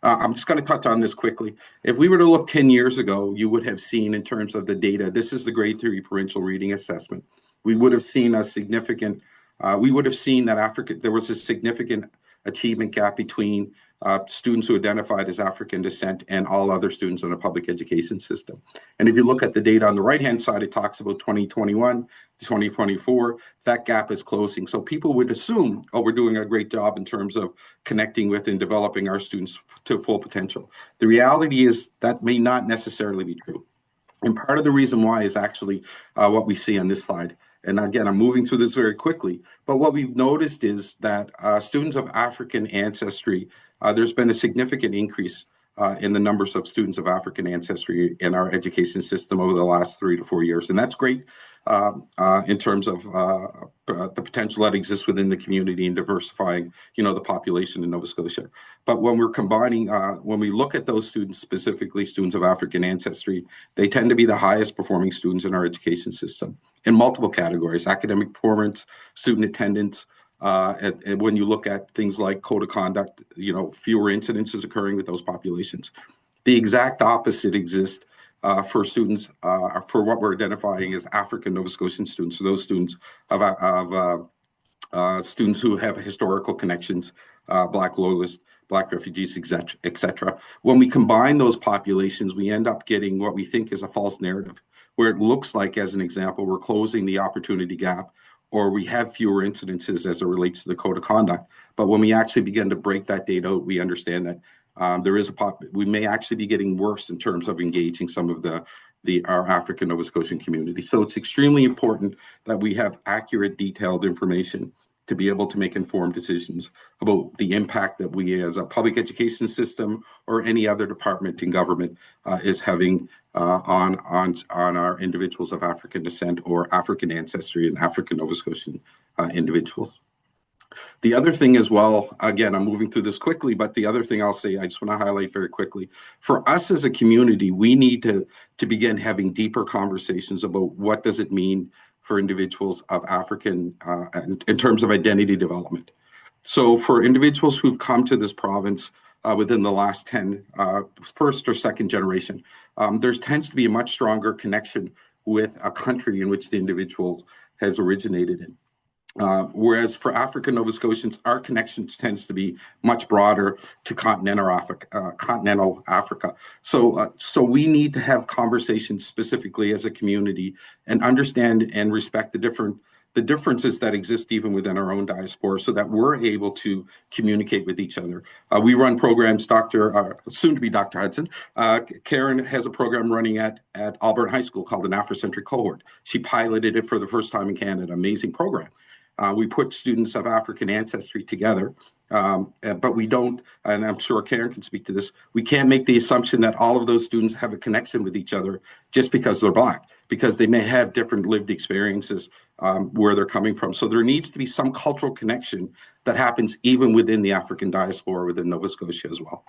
I'm just going to touch on this quickly. If we were to look 10 years ago, you would have seen in terms of the data, this is the grade 3 provincial reading assessment. We would have seen a significant, there was a significant achievement gap between students who identified as African descent and all other students in the public education system. And if you look at the data on the right-hand side, it talks about 2021 to 2024, that gap is closing. So people would assume, oh, we're doing a great job in terms of connecting with and developing our students to full potential. The reality is that may not necessarily be true. And part of the reason why is actually what we see on this slide. And again, I'm moving through this very quickly, but what we've noticed is that students of African ancestry, there's been a significant increase in the numbers of students of African ancestry in our education system over the last 3 to 4 years. And that's great in terms of the potential that exists within the community and diversifying, the population in Nova Scotia. But when we're combining, when we look at those students, specifically students of African ancestry, they tend to be the highest performing students in our education system in multiple categories: academic performance, student attendance. And when you look at things like code of conduct, fewer incidences occurring with those populations. The exact opposite exists for students, for what we're identifying as African Nova Scotian students, so those students of students who have historical connections, Black Loyalists, Black refugees, et cetera. When we combine those populations, we end up getting what we think is a false narrative, where it looks like, as an example, we're closing the opportunity gap, or we have fewer incidences as it relates to the code of conduct. But when we actually begin to break that data out, we understand that we may actually be getting worse in terms of engaging some of our African Nova Scotian community. So it's extremely important that we have accurate, detailed information to be able to make informed decisions about the impact that we as a public education system or any other department in government is having on our individuals of African descent or African ancestry and African Nova Scotian individuals. The other thing as well, again, I'm moving through this quickly, but the other thing I'll say, I just want to highlight very quickly, for us as a community, we need to begin having deeper conversations about what does it mean for individuals of African, in terms of identity development. So for individuals who've come to this province within the last 10, first or second generation, there tends to be a much stronger connection with a country in which the individual has originated in. Whereas for African Nova Scotians, our connections tends to be much broader to continental Africa. So we need to have conversations specifically as a community and understand and respect the differences that exist even within our own diaspora, so that we're able to communicate with each other. We run programs, soon to be Dr. Hudson. Karen has a program running at Auburn High School called an Afrocentric Cohort. She piloted it for the first time in Canada. Amazing program. We put students of African ancestry together, but we don't, and I'm sure Karen can speak to this, we can't make the assumption that all of those students have a connection with each other just because they're Black, because they may have different lived experiences where they're coming from. So there needs to be some cultural connection that happens even within the African diaspora within Nova Scotia as well.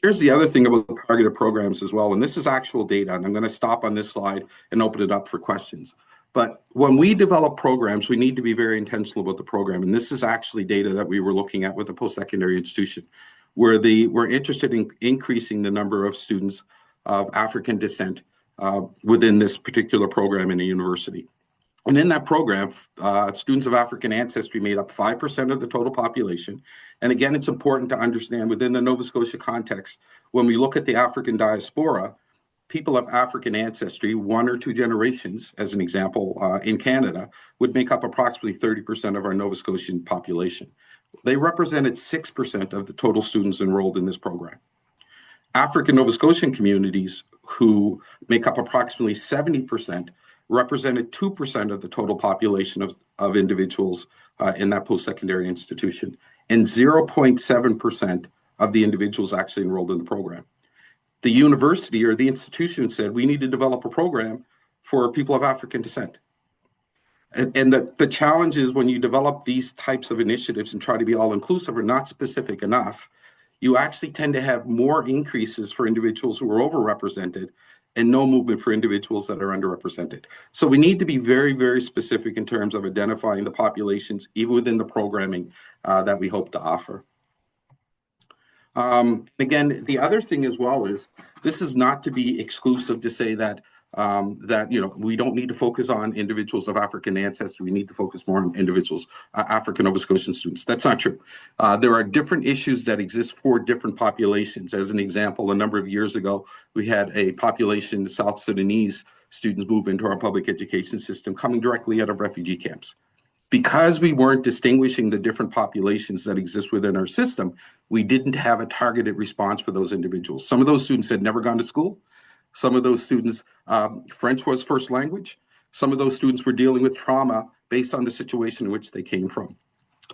Here's the other thing about targeted programs as well, and this is actual data, and I'm going to stop on this slide and open it up for questions. But when we develop programs, we need to be very intentional about the program. And this is actually data that we were looking at with a post-secondary institution, where we're interested in increasing the number of students of African descent within this particular program in a university. And in that program, students of African ancestry made up 5% of the total population. And again, it's important to understand within the Nova Scotia context, when we look at the African diaspora, people of African ancestry, 1 or 2 generations, as an example, in Canada, would make up approximately 30% of our Nova Scotian population. They represented 6% of the total students enrolled in this program. African Nova Scotian communities, who make up approximately 70%, represented 2% of the total population of individuals in that post-secondary institution, and 0.7% of the individuals actually enrolled in the program. The university or the institution said, we need to develop a program for people of African descent. And the challenge is when you develop these types of initiatives and try to be all-inclusive or not specific enough, you actually tend to have more increases for individuals who are overrepresented and no movement for individuals that are underrepresented. So we need to be very, very specific in terms of identifying the populations, even within the programming that we hope to offer. Again, the other thing as well is this is not to be exclusive to say that we don't need to focus on individuals of African ancestry. We need to focus more on individuals, African Nova Scotian students. That's not true. There are different issues that exist for different populations. As an example, a number of years ago, we had a population, South Sudanese students move into our public education system coming directly out of refugee camps. Because we weren't distinguishing the different populations that exist within our system, we didn't have a targeted response for those individuals. Some of those students had never gone to school. Some of those students, French was first language. Some of those students were dealing with trauma based on the situation in which they came from.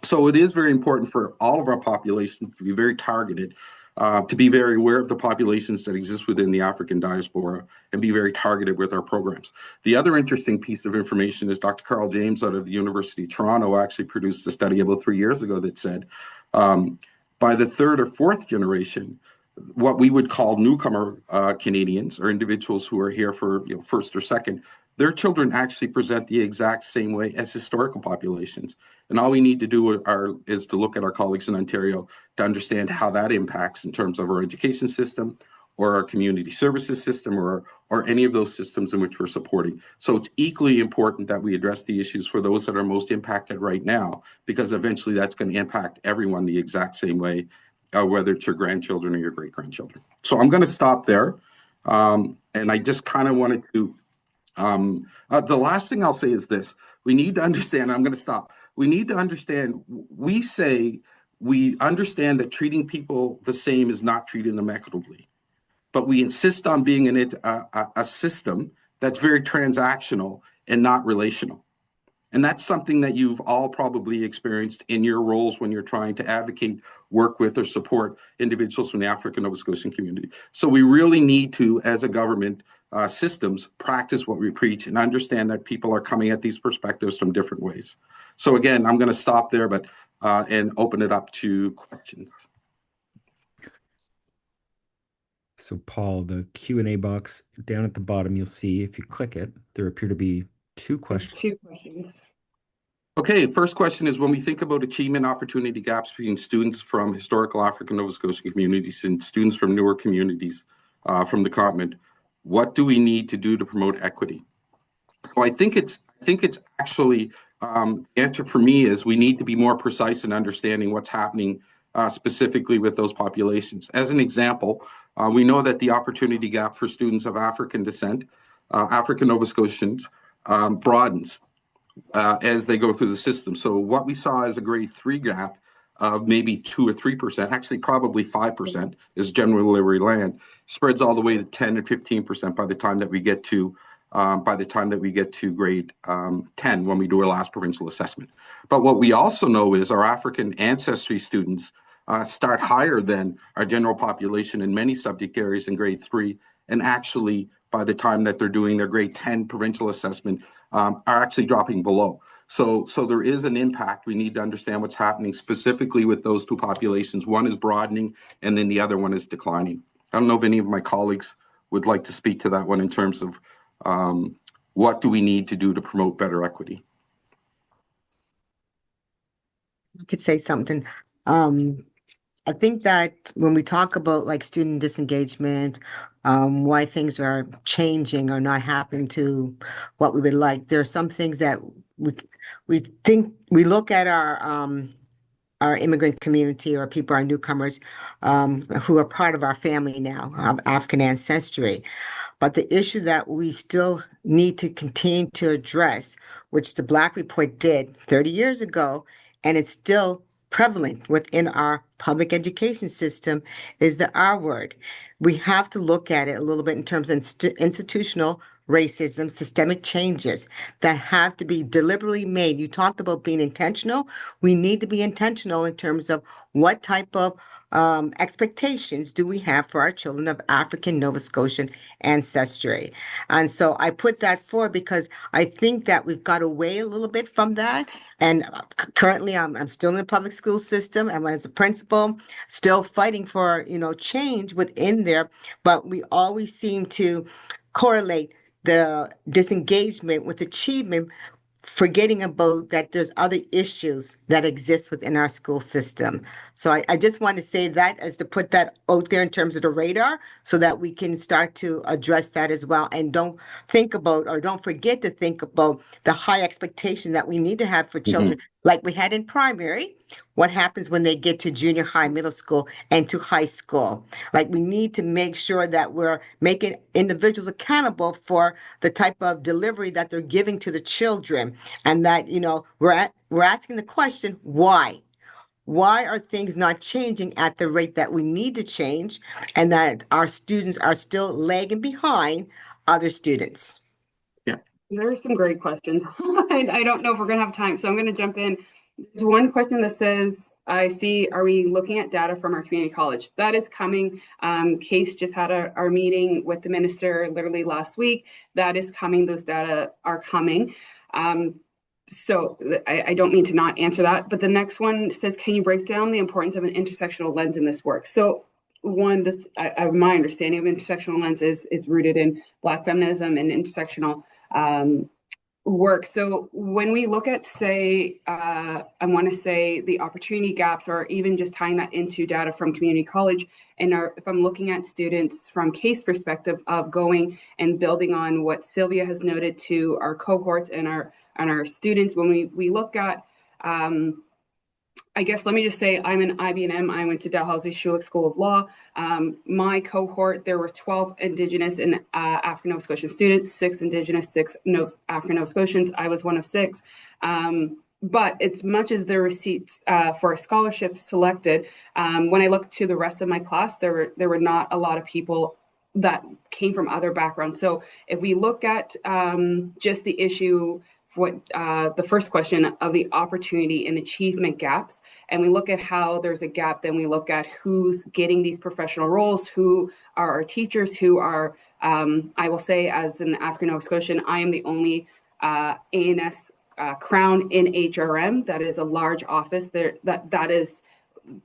So it is very important for all of our populations to be very targeted, to be very aware of the populations that exist within the African diaspora and be very targeted with our programs. The other interesting piece of information is Dr. Carl James out of the University of Toronto actually produced a study about 3 years ago that said by the 3rd or 4th generation, what we would call newcomer Canadians or individuals who are here for first or second, their children actually present the exact same way as historical populations. And all we need to do is to look at our colleagues in Ontario to understand how that impacts in terms of our education system or our community services system or any of those systems in which we're supporting. So it's equally important that we address the issues for those that are most impacted right now, because eventually that's going to impact everyone the exact same way, whether it's your grandchildren or your great-grandchildren. So I'm going to stop there. And I just kind of wanted to, the last thing I'll say is this. We need to understand, I'm going to stop. We need to understand, we say we understand that treating people the same is not treating them equitably. But we insist on being a system that's very transactional and not relational. And that's something that you've all probably experienced in your roles when you're trying to advocate, work with, or support individuals from the African Nova Scotian community. So we really need to, as a government, systems, practice what we preach and understand that people are coming at these perspectives from different ways. So again, I'm going to stop there, but and open it up to questions. So Paul, the Q&A box down at the bottom, you'll see if you click it, there appear to be two questions. Two questions. Okay, first question is, when we think about achievement opportunity gaps between students from historical African Nova Scotian communities and students from newer communities from the continent, what do we need to do to promote equity? Well, I think it's actually the answer for me is we need to be more precise in understanding what's happening specifically with those populations. As an example, we know that the opportunity gap for students of African descent, African Nova Scotians, broadens as they go through the system. So what we saw as a grade 3 gap of maybe 2 or 3%, actually probably 5% is general delivery land, spreads all the way to 10 or 15% by the time that we get to grade 10 when we do our last provincial assessment. But what we also know is our African ancestry students start higher than our general population in many subject areas in grade 3, and actually by the time that they're doing their grade 10 provincial assessment are actually dropping below. So there is an impact. We need to understand what's happening specifically with those two populations. One is broadening and then the other one is declining. I don't know if any of my colleagues would like to speak to that one in terms of what do we need to do to promote better equity? I could say something. I think that when we talk about like student disengagement, why things are changing or not happening to what we would like, there are some things that we think we look at our immigrant community or people, our newcomers, who are part of our family now, of African ancestry. But the issue that we still need to continue to address, which the BLAC Report did 30 years ago, and it's still prevalent within our public education system, is the R word. We have to look at it a little bit in terms of institutional racism, systemic changes that have to be deliberately made. You talked about being intentional. We need to be intentional in terms of what type of expectations do we have for our children of African Nova Scotian ancestry. And so I put that forward because I think that we've got away a little bit from that. And currently I'm still in the public school system, and as a principal, still fighting for, change within there. But we always seem to correlate the disengagement with achievement, forgetting about that there's other issues that exist within our school system. So I just want to say that as to put that out there in terms of the radar so that we can start to address that as well. And don't forget to think about the high expectation that we need to have for children, like we had in primary. What happens when they get to junior high, middle school, and to high school? Like, we need to make sure that we're making individuals accountable for the type of delivery that they're giving to the children, and that, we're asking the question, why? Why are things not changing at the rate that we need to change, and that our students are still lagging behind other students? Yeah. There are some great questions. I don't know if we're going to have time, so I'm going to jump in. There's one question that says, are we looking at data from our community college? That is coming. Case just had our meeting with the minister literally last week. That is coming. Those data are coming. So I don't mean to not answer that. But the next one says, can you break down the importance of an intersectional lens in this work? So one, my understanding of intersectional lens is rooted in Black feminism and intersectional work. So when we look at, say, I want to say the opportunity gaps, or even just tying that into data from community college, and if I'm looking at students from case perspective of going and building on what Sylvia has noted to our cohorts and our students, when we look at, I guess, let me just say I'm an IB&M. I went to Dalhousie Schulich School of Law. My cohort, there were 12 Indigenous and African Nova Scotian students, 6 Indigenous, 6 African Nova Scotians. I was one of 6. But as much as the receipts for a scholarship selected, when I looked to the rest of my class, there were not a lot of people that came from other backgrounds. So if we look at just the issue, what the first question of the opportunity and achievement gaps, and we look at how there's a gap, then we look at who's getting these professional roles, who are our teachers, who are, I will say, as an African Nova Scotian, I am the only ANS crown in HRM. That is a large office there that is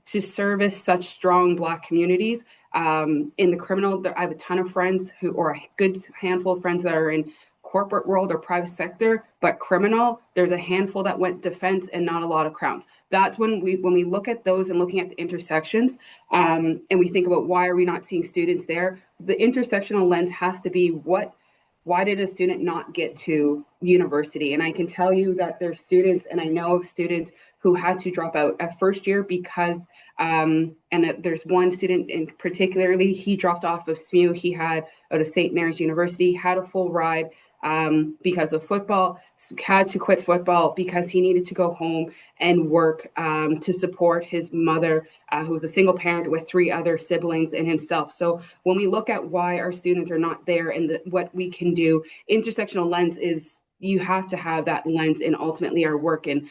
to service such strong Black communities. In the criminal, I have a ton of friends or a good handful of friends that are in corporate world or private sector, but criminal, there's a handful that went defense and not a lot of crowns. That's when we look at those and looking at the intersections, and we think about why are we not seeing students there. The intersectional lens has to be why did a student not get to university? And I can tell you that there's students, and I know of students who had to drop out at first year because, there's one student in particularly, he dropped off of SMU. He had out of St. Mary's University, had a full ride because of football, had to quit football because he needed to go home and work to support his mother, who was a single parent with 3 other siblings and himself. So when we look at why our students are not there and what we can do, intersectional lens is, you have to have that lens in ultimately our work. And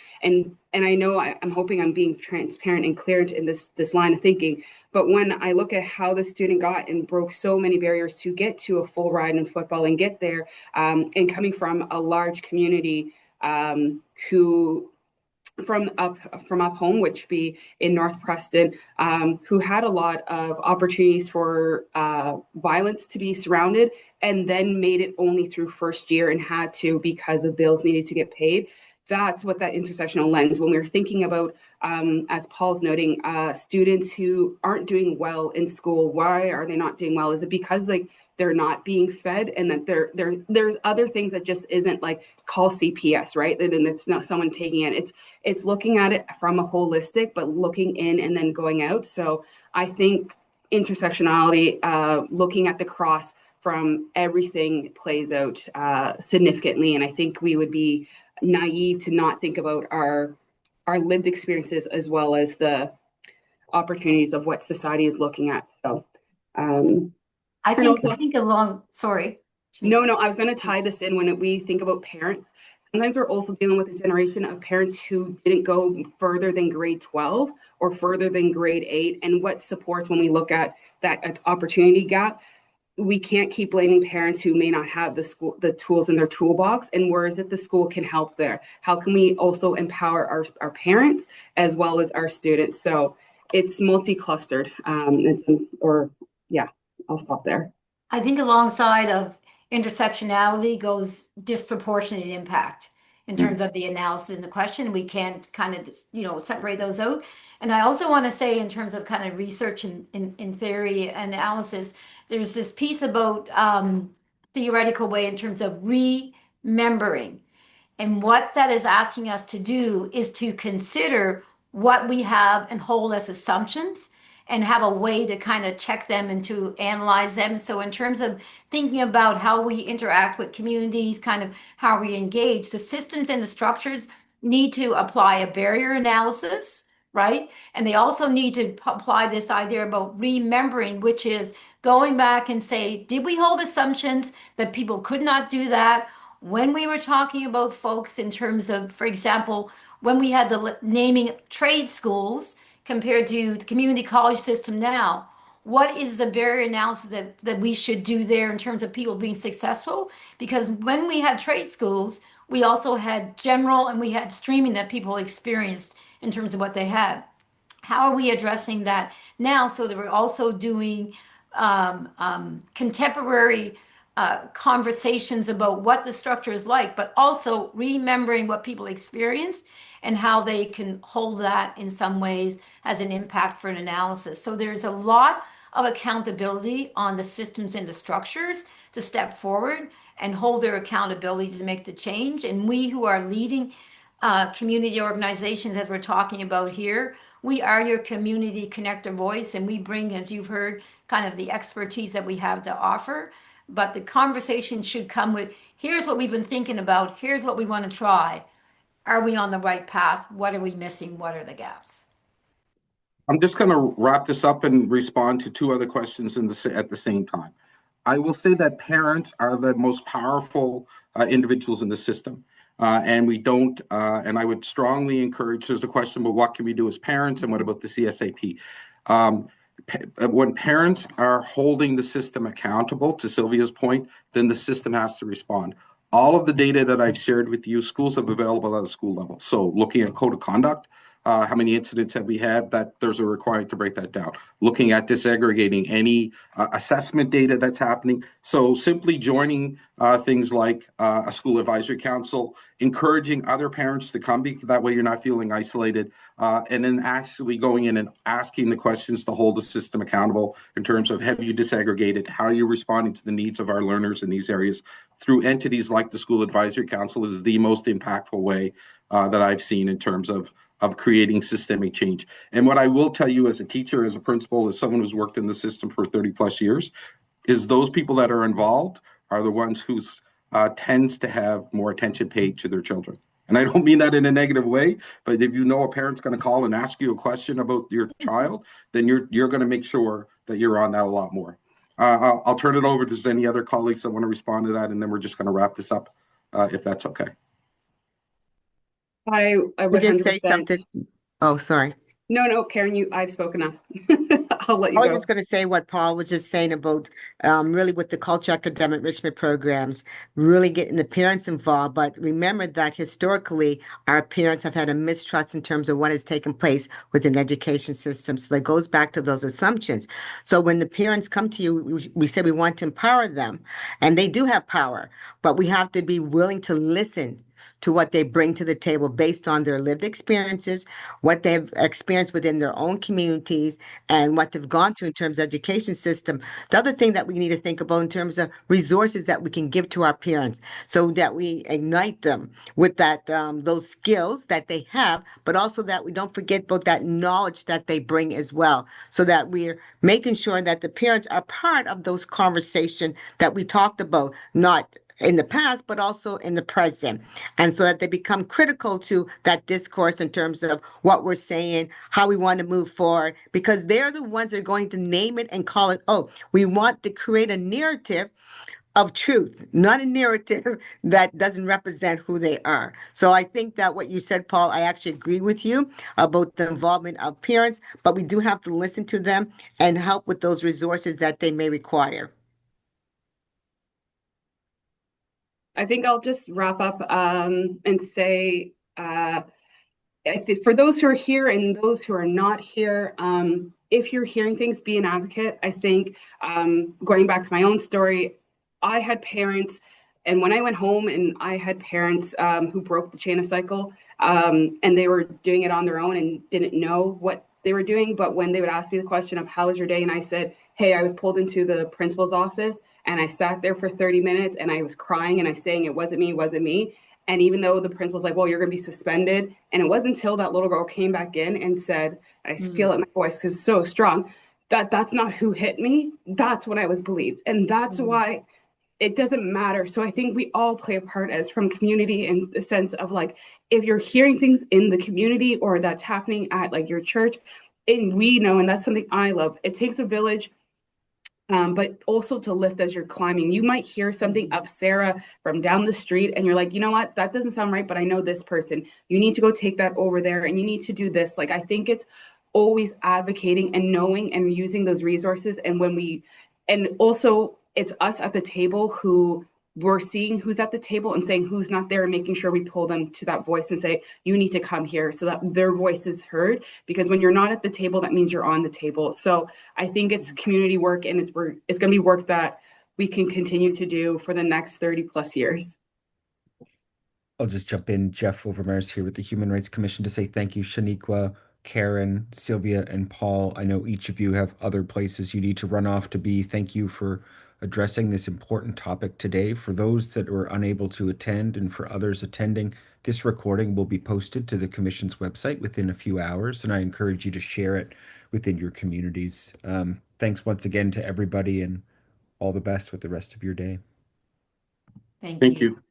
I know I'm hoping I'm being transparent and clear in this line of thinking. But when I look at how the student got and broke so many barriers to get to a full ride in football and get there, and coming from a large community who from up home, which be in North Preston, who had a lot of opportunities for violence to be surrounded, and then made it only through first year and had to because of bills needed to get paid. That's what that intersectional lens, when we're thinking about, as Paul's noting, students who aren't doing well in school, why are they not doing well? Is it because they're not being fed, and that there's other things that just isn't call CPS, right? And then it's not someone taking it. It's looking at it from a holistic, but looking in and then going out. So I think intersectionality, looking at the cross from everything, plays out significantly. And I think we would be naive to not think about our lived experiences as well as the opportunities of what society is looking at. So I think sorry. No, I was going to tie this in when we think about parents. Sometimes we're also dealing with a generation of parents who didn't go further than grade 12 or further than grade 8. And what supports, when we look at that opportunity gap, we can't keep blaming parents who may not have the tools in their toolbox. And where is it the school can help there? How can we also empower our parents as well as our students? So it's multi-clustered. I'll stop there. I think alongside of intersectionality goes disproportionate impact in terms of the analysis and the question. We can't kind of, separate those out. And I also want to say, in terms of kind of research in theory analysis, there's this piece about theoretical way in terms of remembering. And what that is asking us to do is to consider what we have and hold as assumptions, and have a way to kind of check them and to analyze them. So in terms of thinking about how we interact with communities, kind of how we engage, the systems and the structures need to apply a barrier analysis, right? And they also need to apply this idea about remembering, which is going back and say, did we hold assumptions that people could not do that? When we were talking about folks in terms of, for example, when we had the naming trade schools compared to the community college system now, what is the barrier analysis that we should do there in terms of people being successful? Because when we had trade schools, we also had general and we had streaming that people experienced in terms of what they had. How are we addressing that now so that we're also doing contemporary conversations about what the structure is like, but also remembering what people experienced and how they can hold that in some ways as an impact for an analysis. So there's a lot of accountability on the systems and the structures to step forward and hold their accountability to make the change. And we who are leading community organizations, as we're talking about here, we are your community connector voice, and we bring, as you've heard, kind of the expertise that we have to offer. But the conversation should come with, here's what we've been thinking about, here's what we want to try. Are we on the right path? What are we missing? What are the gaps? I'm just going to wrap this up and respond to 2 other questions at the same time. I will say that parents are the most powerful individuals in the system. And we don't, and I would strongly encourage, there's a question about what can we do as parents and what about the CSAP? When parents are holding the system accountable, to Sylvia's point, then the system has to respond. All of the data that I've shared with you, schools have available at a school level. So looking at code of conduct, how many incidents have we had, that there's a requirement to break that down. Looking at disaggregating any assessment data that's happening. So simply joining things like a school advisory council, encouraging other parents to come, because that way you're not feeling isolated, and then actually going in and asking the questions to hold the system accountable in terms of, have you disaggregated? How are you responding to the needs of our learners in these areas? Through entities like the School Advisory Council is the most impactful way that I've seen in terms of creating systemic change. And what I will tell you as a teacher, as a principal, as someone who's worked in the system for 30 plus years, is those people that are involved are the ones who's tends to have more attention paid to their children. And I don't mean that in a negative way, but if you know a parent's going to call and ask you a question about your child, then you're going to make sure that you're on that a lot more. I'll turn it over to any other colleagues that want to respond to that, and then we're just going to wrap this up, if that's okay. I would just say 100%. something. Oh, sorry. No, Karen, I've spoken enough. I'll let you I was go. just going to say what Paul was just saying about really with the culture academic enrichment programs, really getting the parents involved. But remember that historically, our parents have had a mistrust in terms of what has taken place within education systems. So that goes back to those assumptions. So when the parents come to you, we say we want to empower them, and they do have power, but we have to be willing to listen to what they bring to the table based on their lived experiences, what they've experienced within their own communities, and what they've gone through in terms of education system. The other thing that we need to think about in terms of resources that we can give to our parents so that we ignite them with that those skills that they have, but also that we don't forget about that knowledge that they bring as well, so that we're making sure that the parents are part of those conversations that we talked about, not in the past, but also in the present. And so that they become critical to that discourse in terms of what we're saying, how we want to move forward, because they're the ones that are going to name it and call it, oh, we want to create a narrative of truth, not a narrative that doesn't represent who they are. So I think that what you said, Paul, I actually agree with you about the involvement of parents, but we do have to listen to them and help with those resources that they may require. I think I'll just wrap up and say, for those who are here and those who are not here, if you're hearing things, be an advocate. I think going back to my own story, I had parents, and when I went home and I had parents who broke the chain of cycle, and they were doing it on their own and didn't know what they were doing. But when they would ask me the question of how was your day, and I said, hey, I was pulled into the principal's office and I sat there for 30 minutes and I was crying and I saying it wasn't me. And even though the principal's like, well, you're going to be suspended. And it wasn't until that little girl came back in and said, I feel it in my voice because it's so strong, that's not who hit me. That's what I was believed. And that's why it doesn't matter. So I think we all play a part as from community in the sense of like, if you're hearing things in the community or that's happening at like your church, and we know, and that's something I love, it takes a village. But also to lift as you're climbing. You might hear something of Sarah from down the street and you're like, you know what, that doesn't sound right, but I know this person. You need to go take that over there and you need to do this. Like, I think it's always advocating and knowing and using those resources. And also it's us at the table who we're seeing who's at the table and saying who's not there and making sure we pull them to that voice and say, you need to come here so that their voice is heard. Because when you're not at the table, that means you're on the table. So I think it's community work, and it's going to be work that we can continue to do for the next 30 plus years. I'll just jump in. Jeff Overmars here with the Human Rights Commission to say thank you, Shaniqua, Karen, Sylvia, and Paul. I know each of you have other places you need to run off to be. Thank you for addressing this important topic today. For those that were unable to attend and for others attending, this recording will be posted to the Commission's website within a few hours, and I encourage you to share it within your communities. Thanks once again to everybody, and all the best with the rest of your day. Thank Thank you. you.